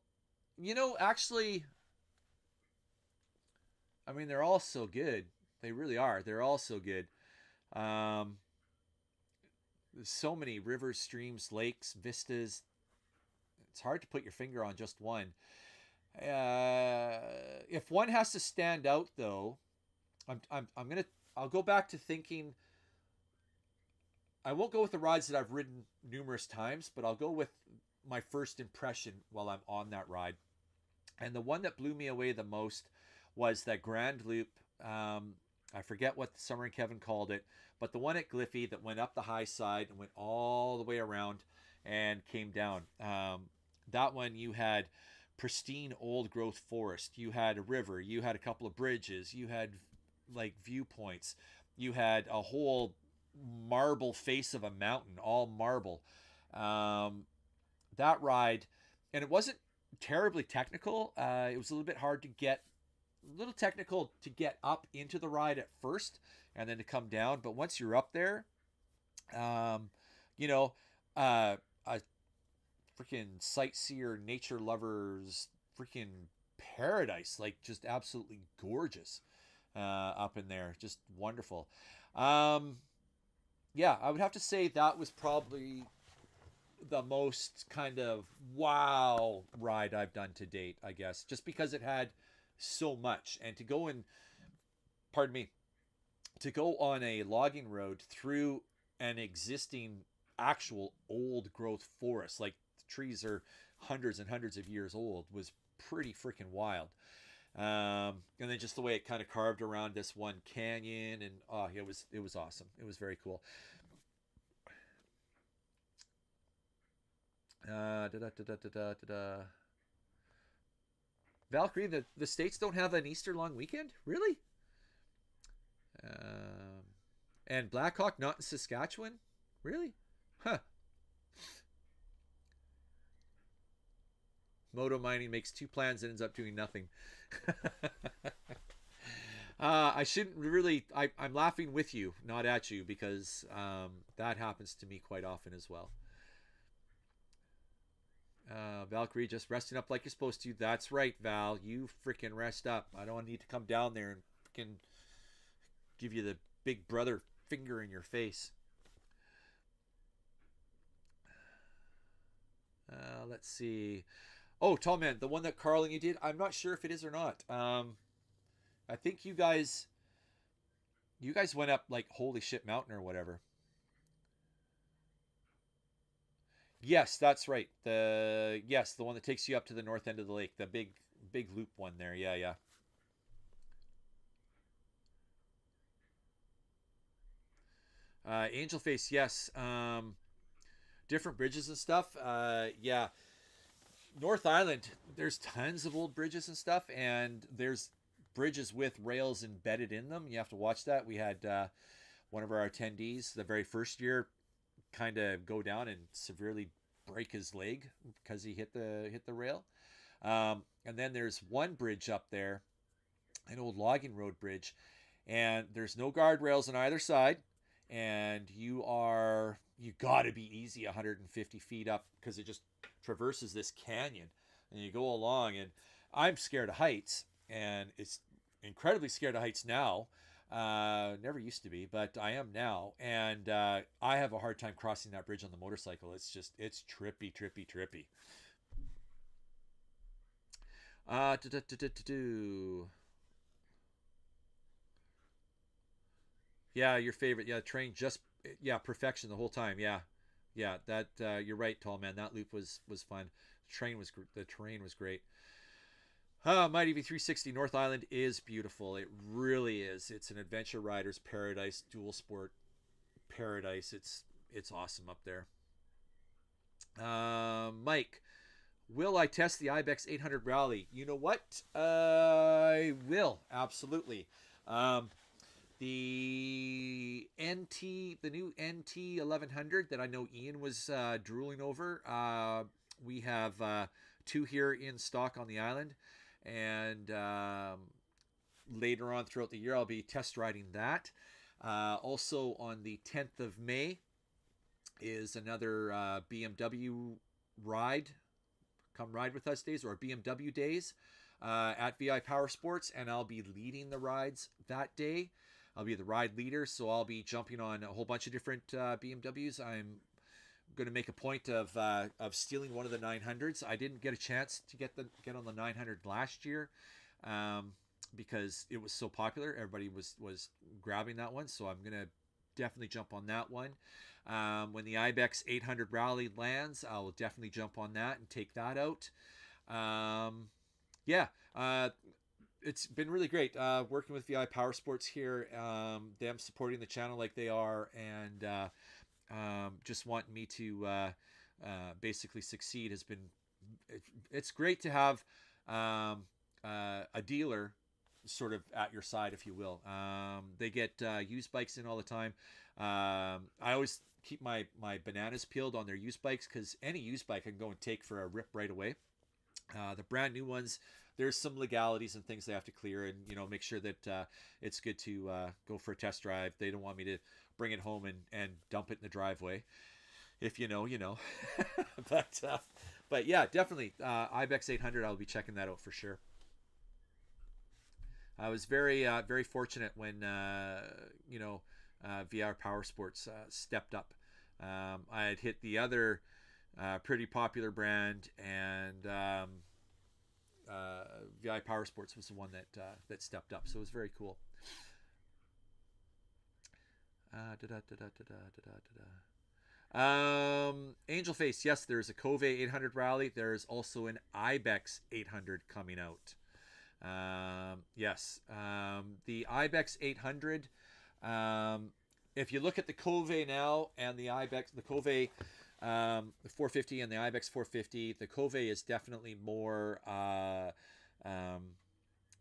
actually, I mean, they're all so good. They really are. They're all so good. Um, there's so many rivers, streams, lakes, vistas. It's hard to put your finger on just one. If one has to stand out, though, I'll go back to thinking. I won't go with the rides that I've ridden numerous times, but I'll go with my first impression while I'm on that ride. And the one that blew me away the most was that Grand Loop. I forget what Summer and Kevin called it, but the one at GLFY that went up the high side and went all the way around and came down. That one, you had pristine old growth forest. You had a river. You had a couple of bridges. You had like viewpoints. You had a whole marble face of a mountain, all marble. That ride, and it wasn't terribly technical. It was a little bit hard to get, a little technical to get up into the ride at first and then to come down. But once you're up there, a freaking sightseer, nature lovers, freaking paradise, like just absolutely gorgeous up in there. Just wonderful. Yeah, I would have to say that was probably the most kind of wow ride I've done to date, I guess, just because it had so much. And to go in, pardon me, to go on a logging road through an existing actual old growth forest, like the trees are hundreds and hundreds of years old, was pretty freaking wild. And then just the way it kind of carved around this one canyon, and oh, it was awesome. It was very cool. Valkyrie, the states don't have an Easter long weekend, really? Um, and Blackhawk not in Saskatchewan, really? Huh. Moto mining makes two plans and ends up doing nothing. I shouldn't really. I'm laughing with you, not at you, because that happens to me quite often as well. Valkyrie just resting up like you're supposed to. That's right, Val. You freaking rest up. I don't need to come down there and freaking give you the big brother finger in your face. Let's see. Oh, Tall Man, the one that Carl and you did. I'm not sure if it is or not. I think you guys went up like Holy Shit Mountain or whatever. Yes, that's right. The one that takes you up to the north end of the lake, the big loop one there. Yeah, yeah. Angel Face, yes. Different bridges and stuff. Yeah, North Island. There's tons of old bridges and stuff, and there's bridges with rails embedded in them. You have to watch that. We had one of our attendees the very first year kind of go down and severely break his leg because he hit the rail. And then there's one bridge up there, an old logging road bridge, and there's no guardrails on either side, and you got to be easy 150 feet up because it just traverses this canyon, and you go along. And I'm scared of heights, and it's incredibly scared of heights now. Never used to be, but I am now, and I have a hard time crossing that bridge on the motorcycle. It's trippy, trippy, trippy. Do. Yeah, your favorite. Yeah, train just yeah, perfection the whole time. Yeah, yeah. That you're right, tall man. That loop was fun. The terrain was great. Mighty V360 North Island is beautiful. It really is. It's an adventure rider's paradise, dual sport paradise. It's awesome up there. Mike, will I test the Ibex 800 Rally? You know what? I will absolutely. Um, the new NT 1100 that I know Ian was drooling over. We have two here in stock on the island, and later on throughout the year I'll be test riding that. Also on the 10th of May is another BMW ride. Come ride with us days, or BMW days at VI Power Sports, and I'll be leading the rides that day. I'll be the ride leader, so I'll be jumping on a whole bunch of different BMWs. I'm going to make a point of stealing one of the 900s. I didn't get a chance to get on the 900 last year because it was so popular. Everybody was grabbing that one, so I'm going to definitely jump on that one. When the Ibex 800 Rally lands, I will definitely jump on that and take that out. Yeah, it's been really great working with VI Power Sports here. Them supporting the channel like they are, and just wanting me to basically succeed has been. It's great to have a dealer sort of at your side, if you will. They get used bikes in all the time. I always keep my bananas peeled on their used bikes, because any used bike I can go and take for a rip right away. The brand new ones, there's some legalities and things they have to clear, and make sure that it's good to go for a test drive. They don't want me to bring it home and dump it in the driveway. If you know, you know. But yeah, definitely Ibex 800. I'll be checking that out for sure. I was very fortunate when VR Power Sports stepped up. I had hit the other Pretty popular brand, and VI Power Sports was the one that stepped up. So it was very cool. Angel Face, yes, there's a Cove 800 rally. There's also an Ibex 800 coming out. Yes, the Ibex 800. If you look at the Cove now and the Ibex, the Cove the 450 and the Ibex 450, the Cove is definitely more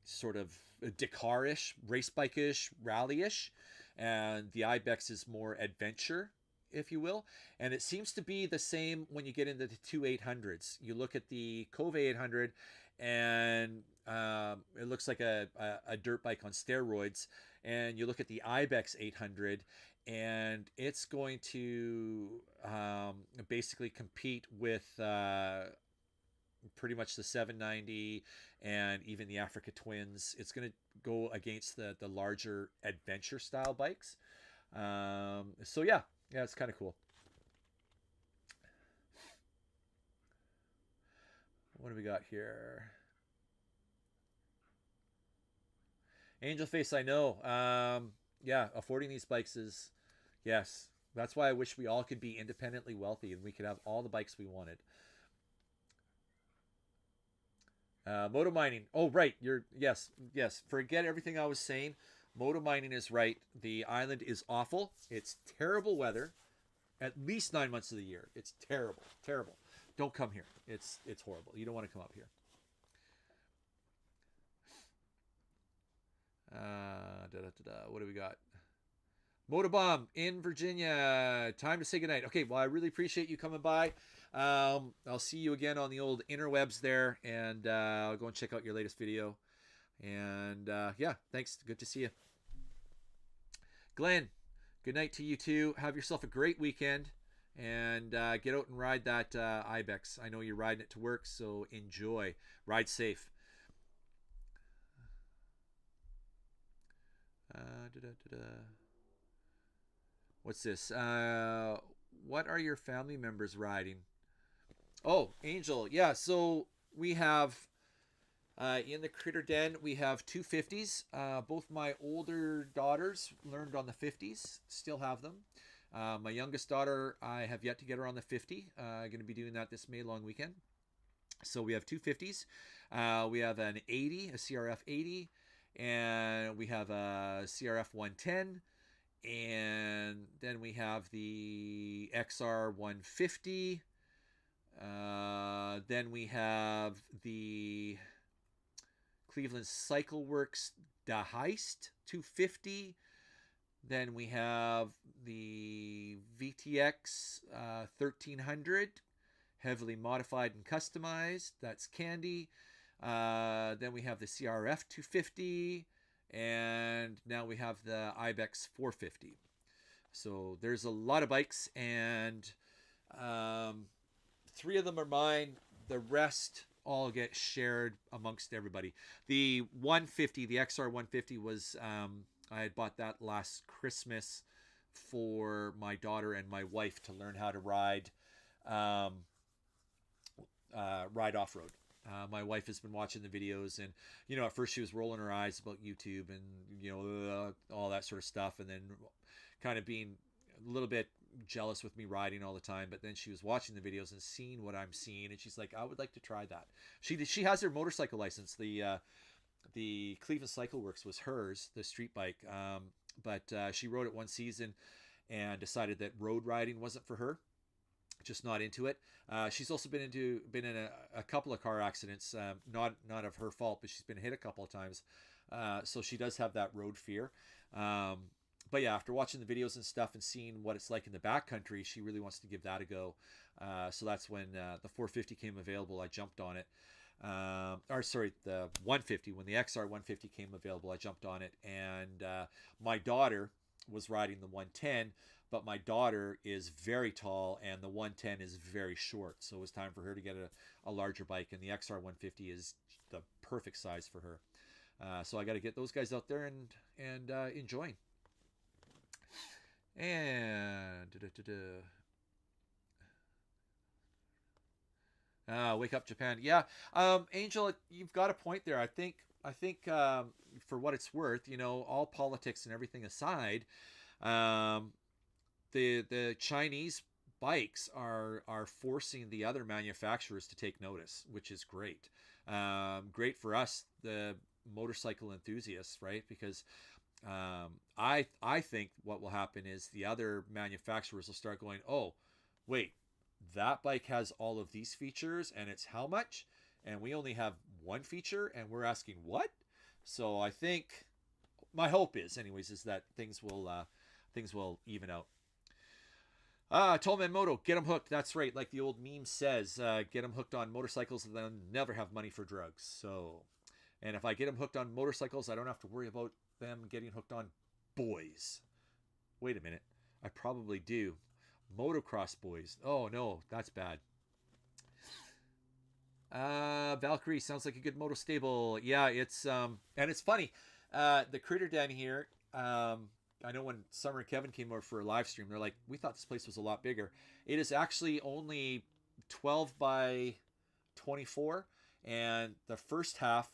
sort of Dakar-ish, race bike-ish, rally-ish, and the Ibex is more adventure, if you will. And it seems to be the same when you get into the two 800s. You look at the Cove 800, and it looks like a dirt bike on steroids. And you look at the Ibex 800, and it's going to basically compete with pretty much the 790 and even the Africa Twins. It's going to go against the larger adventure style bikes. So yeah, it's kind of cool. What do we got here? Angel Face, I know. Yeah, affording these bikes is, yes. That's why I wish we all could be independently wealthy and we could have all the bikes we wanted. Moto mining. Oh, right. Yes. Forget everything I was saying. Moto mining is right. The island is awful. It's terrible weather. At least 9 months of the year. It's terrible. Terrible. Don't come here. It's horrible. You don't want to come up here. What do we got? Motobomb in Virginia. Time to say goodnight. Okay, well, I really appreciate you coming by. I'll see you again on the old interwebs there, and I'll go and check out your latest video. And yeah, thanks. Good to see you. Glenn, good night to you too. Have yourself a great weekend, and get out and ride that Ibex. I know you're riding it to work, so enjoy. Ride safe. What's this? What are your family members riding? Oh, Angel. Yeah, so we have in the Critter Den, we have 250s. Both my older daughters learned on the 50s, still have them. My youngest daughter, I have yet to get her on the 50. I'm going to be doing that this May long weekend. So we have 250s. We have an 80, a CRF 80, and we have a CRF 110. And then we have the XR 150. Then we have the Cleveland Cycle Works Da Heist 250. Then we have the VTX 1300, heavily modified and customized. That's Candy. Then we have the CRF 250. And now we have the Ibex 450. So there's a lot of bikes, and 3 of them are mine. The rest all get shared amongst everybody. The 150, the XR 150 was, I had bought that last Christmas for my daughter and my wife to learn how to ride off-road. My wife has been watching the videos, and at first she was rolling her eyes about YouTube and all that sort of stuff, and then kind of being a little bit jealous with me riding all the time. But then she was watching the videos and seeing what I'm seeing, and she's like, I would like to try that. She has her motorcycle license. The Cleveland Cycle Works was hers, the street bike, but she rode it one season and decided that road riding wasn't for her. Just not into it. She's also been in a couple of car accidents, not of her fault, but she's been hit a couple of times. So she does have that road fear. But yeah, after watching the videos and stuff and seeing what it's like in the backcountry, she really wants to give that a go. So that's when the 450 came available. I jumped on it. The 150, when the XR 150 came available, I jumped on it. And my daughter was riding the 110, but my daughter is very tall and the 110 is very short. So it was time for her to get a larger bike, and the XR 150 is the perfect size for her. So I got to get those guys out there and enjoying. And Wake up, Japan. Yeah, Angel, you've got a point there. I think for what it's worth, all politics and everything aside, um, the Chinese bikes are forcing the other manufacturers to take notice, which is great. Great for us, the motorcycle enthusiasts, right? Because I think what will happen is the other manufacturers will start going, oh, wait, that bike has all of these features, and it's how much? And we only have one feature, and we're asking what? So I think my hope is, anyways, is that things will even out. Tolman Moto, get them hooked. That's right. Like the old meme says, get them hooked on motorcycles and then never have money for drugs. So, and if I get them hooked on motorcycles, I don't have to worry about them getting hooked on boys. Wait a minute. I probably do. Motocross boys. Oh, no, that's bad. Valkyrie sounds like a good moto stable. Yeah, and it's funny. The Critter Den here, I know when Summer and Kevin came over for a live stream, they're like, we thought this place was a lot bigger. It is actually only 12 by 24, and the first half,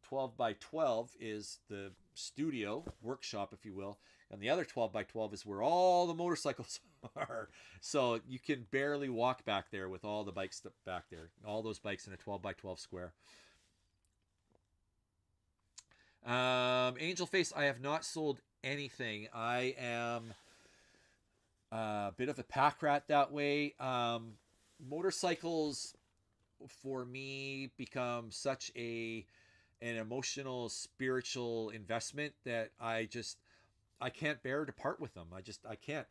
12 by 12, is the studio, workshop, if you will, and the other 12 by 12 is where all the motorcycles are. So you can barely walk back there with all the bikes back there, all those bikes in a 12 by 12 square. Angel Face, I have not sold anything. I am a bit of a pack rat that way. Motorcycles for me become such an emotional, spiritual investment that I can't bear to part with them. I can't.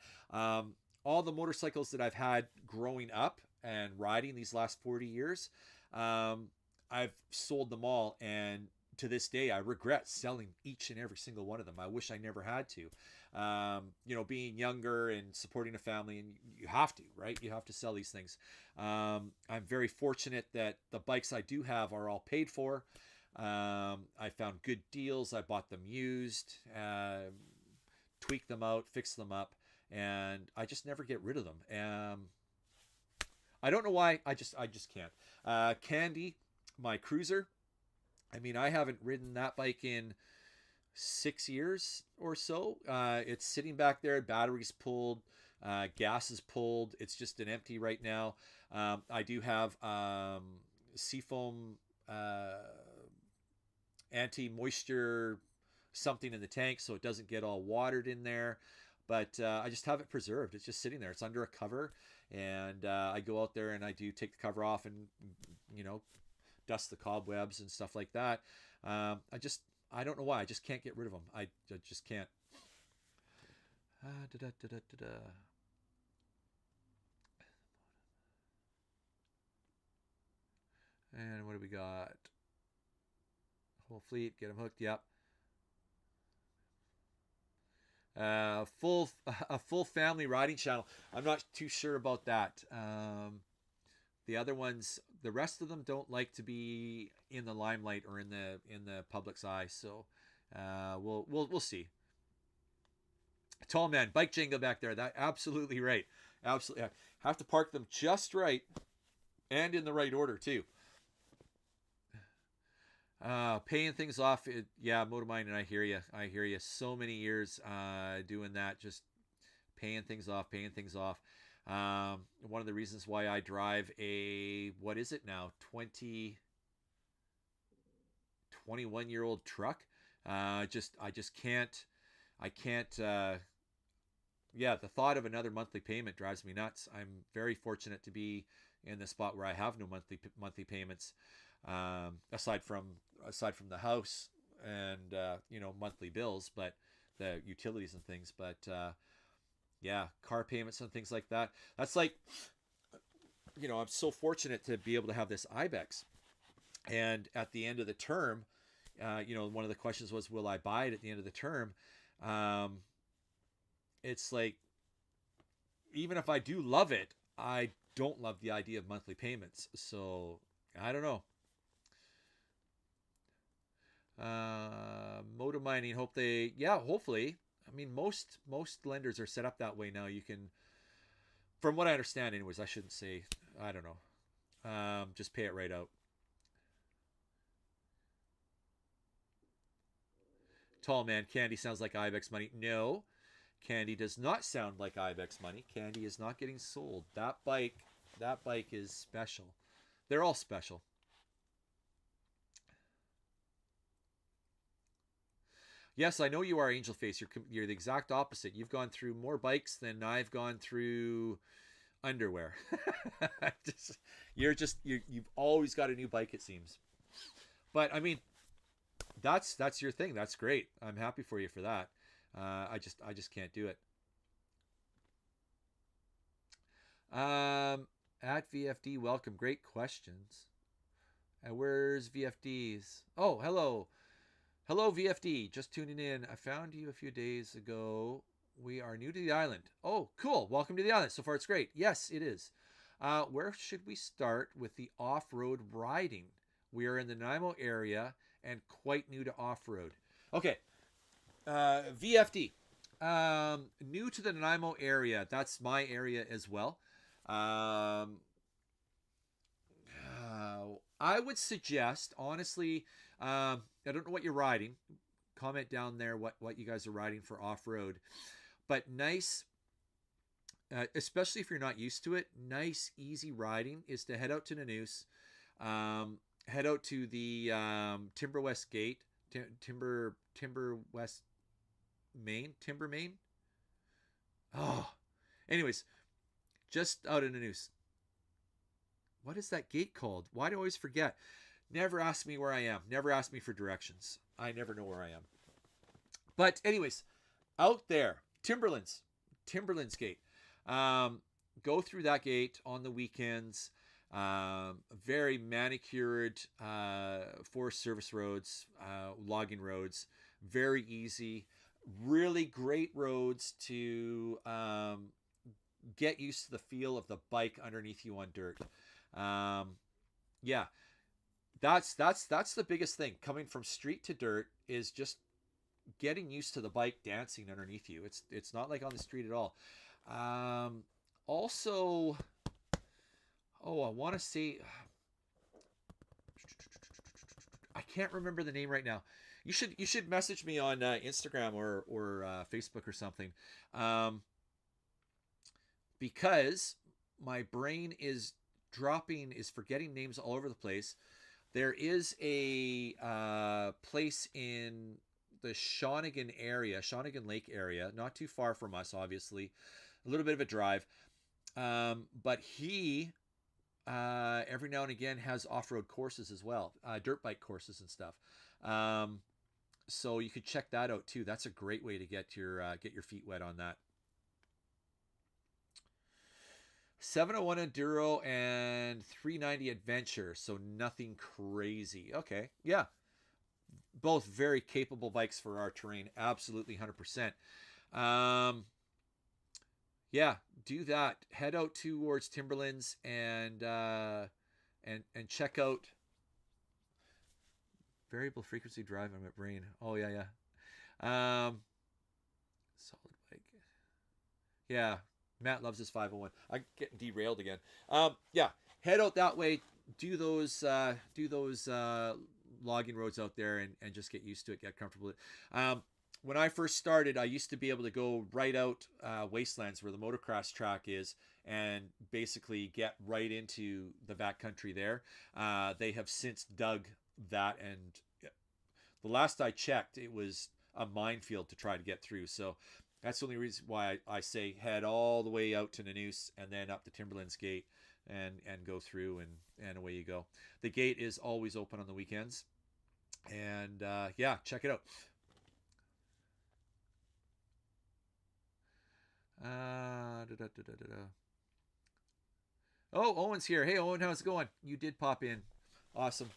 All the motorcycles that I've had growing up and riding these last 40 years, I've sold them all, and to this day, I regret selling each and every single one of them. I wish I never had to. Being younger and supporting a family, and you have to, right? You have to sell these things. I'm very fortunate that the bikes I do have are all paid for. I found good deals. I bought them used, tweaked them out, fixed them up, and I just never get rid of them. I don't know why. I just can't. Candy, my cruiser. I mean, I haven't ridden that bike in 6 years or so. It's sitting back there. Batteries pulled. Gas is pulled. It's just an empty right now. I do have seafoam anti-moisture something in the tank so it doesn't get all watered in there. But I just have it preserved. It's just sitting there. It's under a cover. And I go out there and I do take the cover off and, dust the cobwebs and stuff like that. I don't know why. I just can't get rid of them. I just can't. And what do we got? Whole fleet, get them hooked. Yep. A full family riding channel. I'm not too sure about that. The other ones, the rest of them don't like to be in the limelight or in the public's eye. So we'll see. Tall man, bike Jenga back there. That absolutely right. Absolutely, I have to park them just right and in the right order too. Paying things off. Yeah, Motomine, and I hear you. I hear you. So many years doing that, just paying things off, paying things off. One of the reasons why I drive what is it now, 21-year-old truck. I just can't. Yeah, the thought of another monthly payment drives me nuts. I'm very fortunate to be in the spot where I have no monthly payments, aside from the house and monthly bills, but the utilities and things. But yeah, car payments and things like that. That's like, I'm so fortunate to be able to have this IBEX. And at the end of the term, one of the questions was, will I buy it at the end of the term? It's like, even if I do love it, I don't love the idea of monthly payments. So I don't know. Motor mining, hopefully. I mean, most lenders are set up that way now. You can, from what I understand anyways, I shouldn't say, I don't know. Just pay it right out. Tall man, Candy sounds like Ibex money. No, Candy does not sound like Ibex money. Candy is not getting sold. That bike is special. They're all special. Yes, I know you are, Angel Face. You're the exact opposite. You've gone through more bikes than I've gone through underwear. just, you've always got a new bike, it seems. But I mean, that's your thing. That's great. I'm happy for you for that. I just can't do it. At VFD, welcome. Great questions. And where's VFD's? Oh, hello. Hello, VFD. Just tuning in. I found you a few days ago. We are new to the island. Oh, cool. Welcome to the island. So far, it's great. Yes, it is. Where should we start with the off-road riding? We are in the Nanaimo area and quite new to off-road. Okay. VFD. New to the Nanaimo area. That's my area as well. I would suggest, honestly, I don't know what you're riding. Comment down there what you guys are riding for off-road. But nice, especially if you're not used to it, nice, easy riding is to head out to Nanoose, head out to the Timber West Gate, Timber West Main, Timber Main. Oh, anyways, just out in Nanoose. What is that gate called? Why do I always forget? Never ask me where I am. Never ask me for directions. I never know where I am. But anyways, out there, Timberlands Gate. Go through that gate on the weekends. Very manicured Forest Service roads, logging roads. Very easy. Really great roads to get used to the feel of the bike underneath you on dirt. Yeah, that's the biggest thing. Coming from street to dirt is just getting used to the bike dancing underneath you. It's not like on the street at all. Also, oh, I want to say, I can't remember the name right now. You should message me on Instagram or Facebook or something, because my brain is forgetting names all over the place. There is a place in the Shawnigan Lake area, not too far from us, obviously, a little bit of a drive. But he every now and again has off-road courses as well, dirt bike courses and stuff. So you could check that out too. That's a great way to get your feet wet on that. 701 Enduro and 390 Adventure, so nothing crazy. Okay, yeah. Both very capable bikes for our terrain. Absolutely 100%. Yeah, do that. Head out towards Timberlands and check out variable frequency drive on my brain. Oh yeah. Solid bike. Yeah. Matt loves his 501. I'm getting derailed again. Yeah, head out that way. Do those logging roads out there and just get used to it. Get comfortable with it. When I first started, I used to be able to go right out wastelands where the motocross track is and basically get right into the backcountry there. They have since dug that, and the last I checked, it was a minefield to try to get through. So that's the only reason why I say head all the way out to Nanoose and then up the Timberlands Gate and go through and away you go. The gate is always open on the weekends. And yeah, check it out. Oh, Owen's here. Hey, Owen, how's it going? You did pop in. Awesome.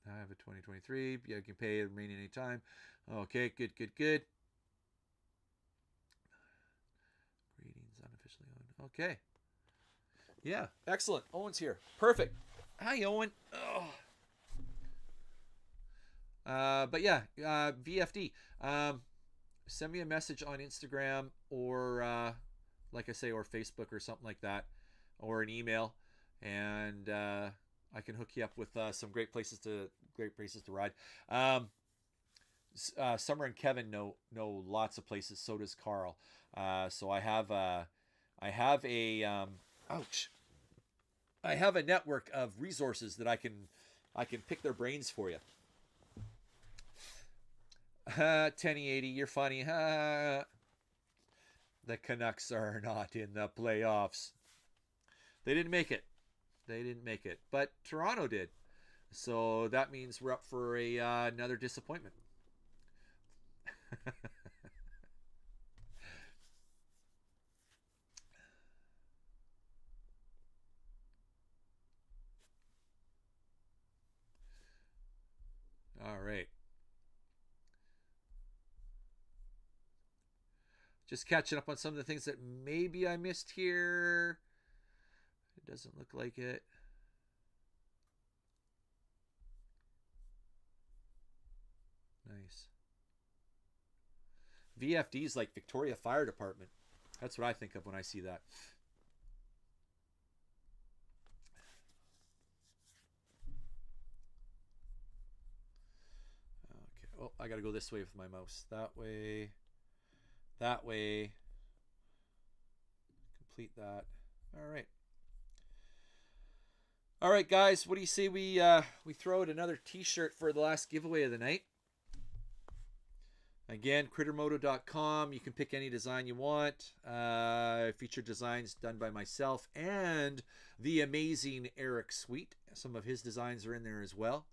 I have a 2023. Yeah, you can pay it remaining anytime. Okay, good. Greetings, unofficially owned. Okay. Yeah, excellent. Owen's here. Perfect. Hi, Owen. Oh. But yeah, VFD. send me a message on Instagram or like I say, or Facebook or something like that, or an email, and I can hook you up with some great places to ride. Summer and Kevin know lots of places. So does Carl. So I have a ouch. I have a network of resources that I can pick their brains for you. Tenny 80, you're funny. The Canucks are not in the playoffs. They didn't make it. They didn't make it, but Toronto did. So that means we're up for another disappointment. All right. Just catching up on some of the things that maybe I missed here. It doesn't look like it. Nice. VFD is like Victoria Fire Department. That's what I think of when I see that. Okay. Oh, I got to go this way with my mouse. That way. That way. Complete that. All right. All right, guys. What do you say we throw out another T-shirt for the last giveaway of the night? Again, crittermoto.com. You can pick any design you want. Featured designs done by myself and the amazing Eric Sweet. Some of his designs are in there as well.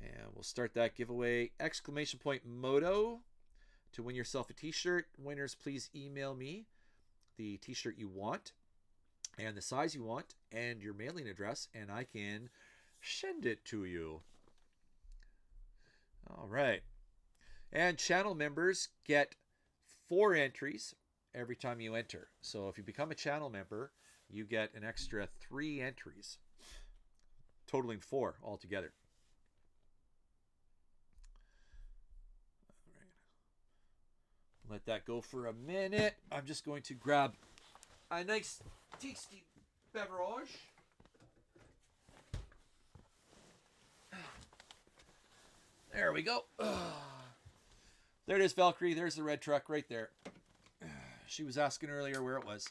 And we'll start that giveaway. Exclamation point Moto to win yourself a T-shirt. Winners, please email me the T-shirt you want and the size you want and your mailing address, and I can send it to you. All right. And channel members get 4 entries every time you enter. So if you become a channel member, you get an extra 3 entries, totaling 4 altogether. All right. Let that go for a minute. I'm just going to grab a nice tasty beverage. There we go. There it is, Valkyrie. There's the red truck right there. She was asking earlier where it was.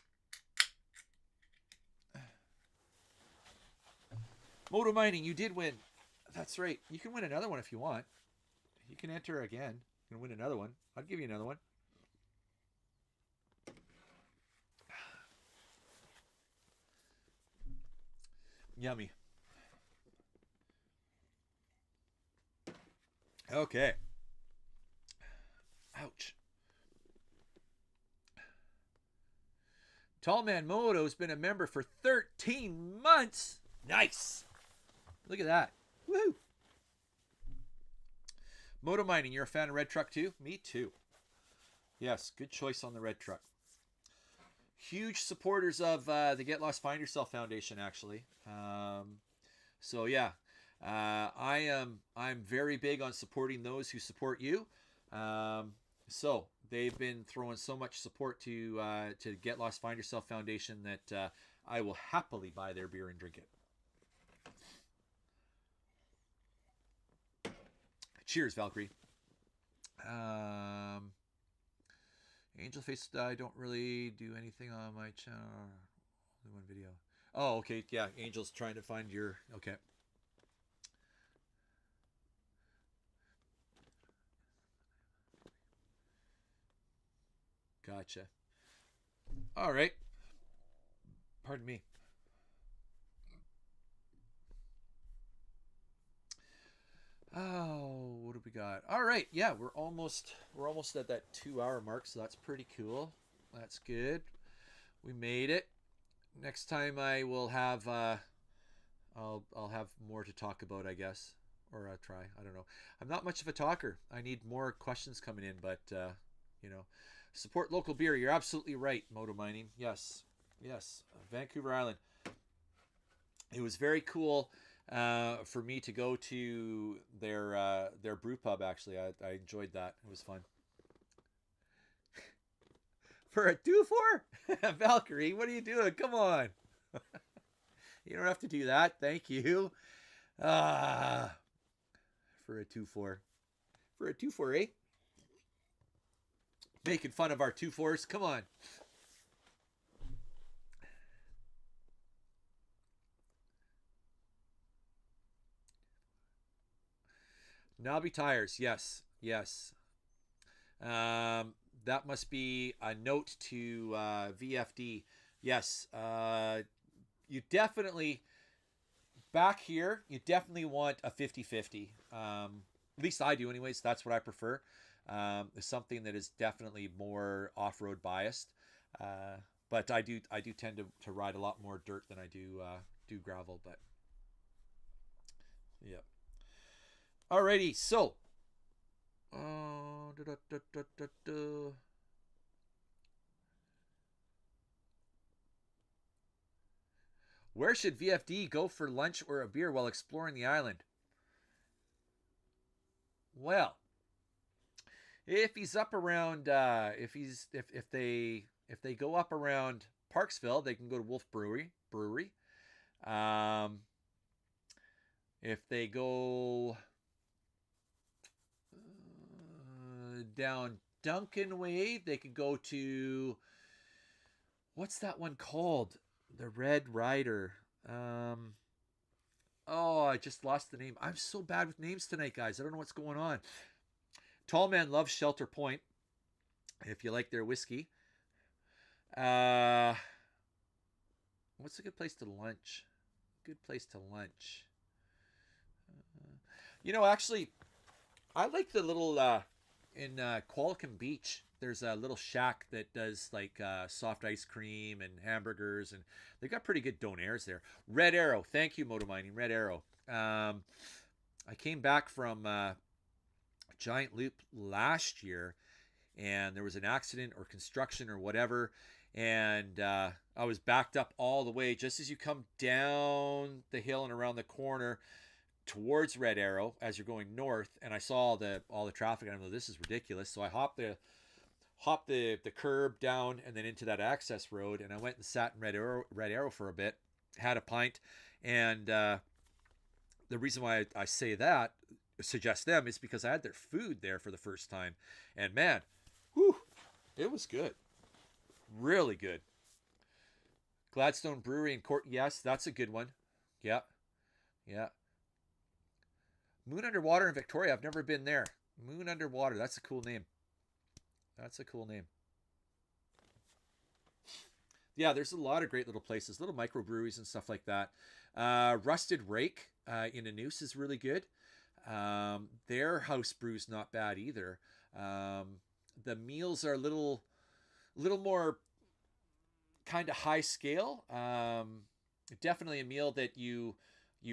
Moto Mining, you did win. That's right. You can win another one if you want. You can enter again and win another one. I'll give you another one. Yummy. Okay. Ouch. Tallman Moto's been a member for 13 months. Nice. Look at that. Woo. Moto Mining, you're a fan of Red Truck too? Me too. Yes, good choice on the Red Truck. Huge supporters of the Get Lost Find Yourself Foundation, actually. So yeah, I'm very big on supporting those who support you. So they've been throwing so much support to Get Lost Find Yourself Foundation that I will happily buy their beer and drink it. Cheers, Valkyrie. Angel Face, I don't really do anything on my channel. Only one video. Oh, okay. Yeah, Angel's trying to find your... Okay. Gotcha. All right. Pardon me. Oh, what do we got? All right, yeah, we're almost at that 2-hour mark, so that's pretty cool. That's good. We made it. Next time I will have I'll have more to talk about, I guess, or try. I don't know. I'm not much of a talker. I need more questions coming in, but you know, support local beer. You're absolutely right, Moto Mining. Yes, yes, Vancouver Island. It was very cool. For me to go to their brew pub, actually. I enjoyed that. It was fun. For a 2-4? Valkyrie, what are you doing? Come on. You don't have to do that. Thank you. Ah, for a 2-4. For a 2-4, eh? Making fun of our 2-4s. Come on. Knobby tires. Yes. Yes. That must be a note to VFD. Yes. You definitely, back here, you definitely want a 50-50. At least I do anyways. That's what I prefer. Something that is definitely more off-road biased. But I do tend to ride a lot more dirt than I do gravel. But yeah. Alrighty, so da, da, da. Where should VFD go for lunch or a beer while exploring the island? Well, if he's up around, if they go up around Parksville, they can go to Wolf Brewery. Um, if they go down Duncan Way, they could go to, what's that one called? The Red Rider. Oh, I just lost the name. I'm so bad with names tonight, guys. I don't know what's going on. Tall Man loves Shelter Point. If you like their whiskey. What's a good place to lunch? Good place to lunch. Actually, I like the little in Qualicum Beach. There's a little shack that does like soft ice cream and hamburgers, and they got pretty good donairs there. Red Arrow, thank you, Moto Mining. Red Arrow. I came back from Giant Loop last year, and there was an accident or construction or whatever, and I was backed up all the way just as you come down the hill and around the corner towards Red Arrow as you're going north, and I saw all the traffic, and I'm like, this is ridiculous. So I hopped the curb down and then into that access road, and I went and sat in Red Arrow for a bit, had a pint, and the reason why I say that, suggest them, is because I had their food there for the first time, and man, whew, it was good, really good. Gladstone Brewery in Court, yes, that's a good one. Yeah, yeah. Moon Underwater in Victoria, I've never been there. Moon Underwater, that's a cool name. That's a cool name. Yeah, there's a lot of great little places, little microbreweries and stuff like that. Rusted Rake in Anous is really good. Their house brew's not bad either. The meals are a little more kind of high scale. Definitely a meal that you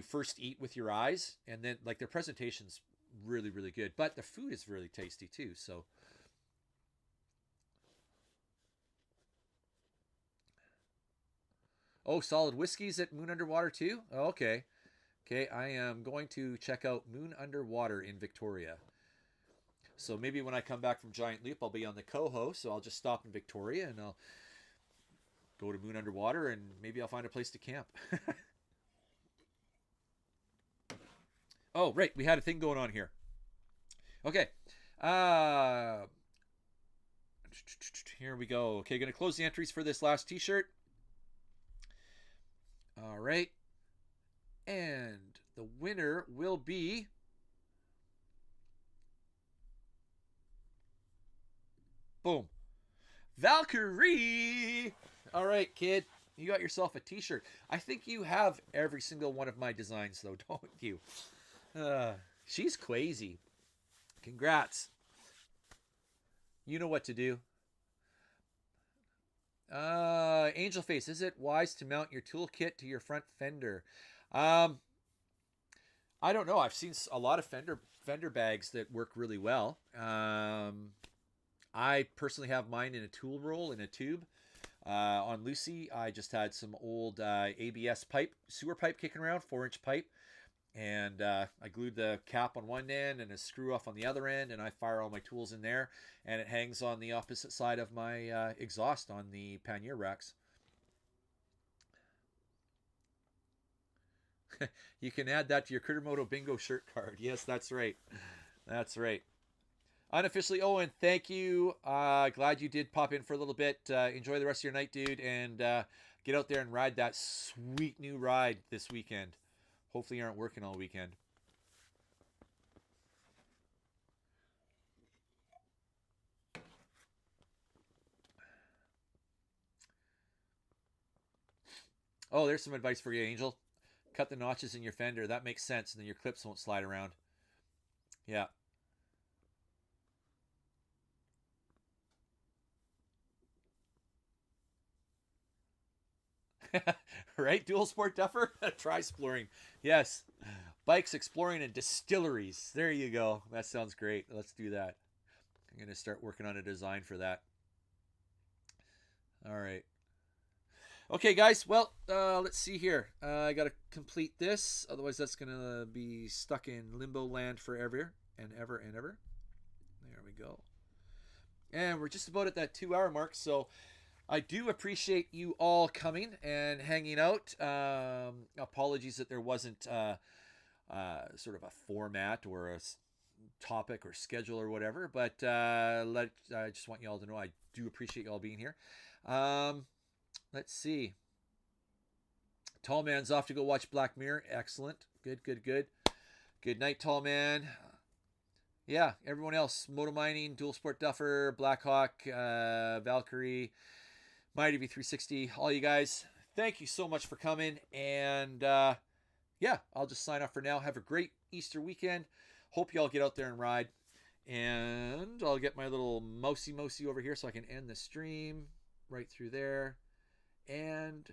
first eat with your eyes, and then like their presentation's really, really good. But the food is really tasty too. So oh, solid whiskeys at Moon Underwater too? Oh, okay. Okay, I am going to check out Moon Underwater in Victoria. So maybe when I come back from Giant Loop, I'll be on the Coho, so I'll just stop in Victoria and I'll go to Moon Underwater, and maybe I'll find a place to camp. Oh, right, we had a thing going on here. Okay. Here we go. Okay, going to close the entries for this last t-shirt. All right. And the winner will be boom, Valkyrie. All right, kid, you got yourself a t-shirt. I think you have every single one of my designs though, don't you? She's crazy. Congrats. You know what to do. Angel Face, is it wise to mount your toolkit to your front fender? I don't know. I've seen a lot of fender bags that work really well. I personally have mine in a tool roll in a tube. On Lucy, I just had some old ABS pipe, sewer pipe kicking around, 4-inch pipe. And I glued the cap on one end and a screw off on the other end, and I fire all my tools in there, and it hangs on the opposite side of my exhaust on the pannier racks. You can add that to your Crittermoto Bingo shirt card. Yes, that's right. That's right. Unofficially, Owen, thank you. Glad you did pop in for a little bit. Enjoy the rest of your night, dude, and get out there and ride that sweet new ride this weekend. Hopefully, you aren't working all weekend. Oh, there's some advice for you, Angel. Cut the notches in your fender. That makes sense, and then your clips won't slide around. Yeah. Right? Dual sport duffer? Try exploring. Yes. Bikes, exploring, and distilleries. There you go. That sounds great. Let's do that. I'm going to start working on a design for that. All right. Okay, guys. Well, let's see here. I got to complete this. Otherwise, that's going to be stuck in limbo land forever and ever and ever. There we go. And we're just about at that 2 hour mark. So I do appreciate you all coming and hanging out. Apologies that there wasn't sort of a format or a topic or schedule or whatever, but I just want you all to know I do appreciate you all being here. Let's see. Tall Man's off to go watch Black Mirror. Excellent. Good, good, good. Good night, Tall Man. Yeah, everyone else. Moto Mining, Dual Sport Duffer, Blackhawk, Valkyrie, Mighty V360, all you guys. Thank you so much for coming. And yeah, I'll just sign off for now. Have a great Easter weekend. Hope you all get out there and ride. And I'll get my little mousey over here so I can end the stream right through there. And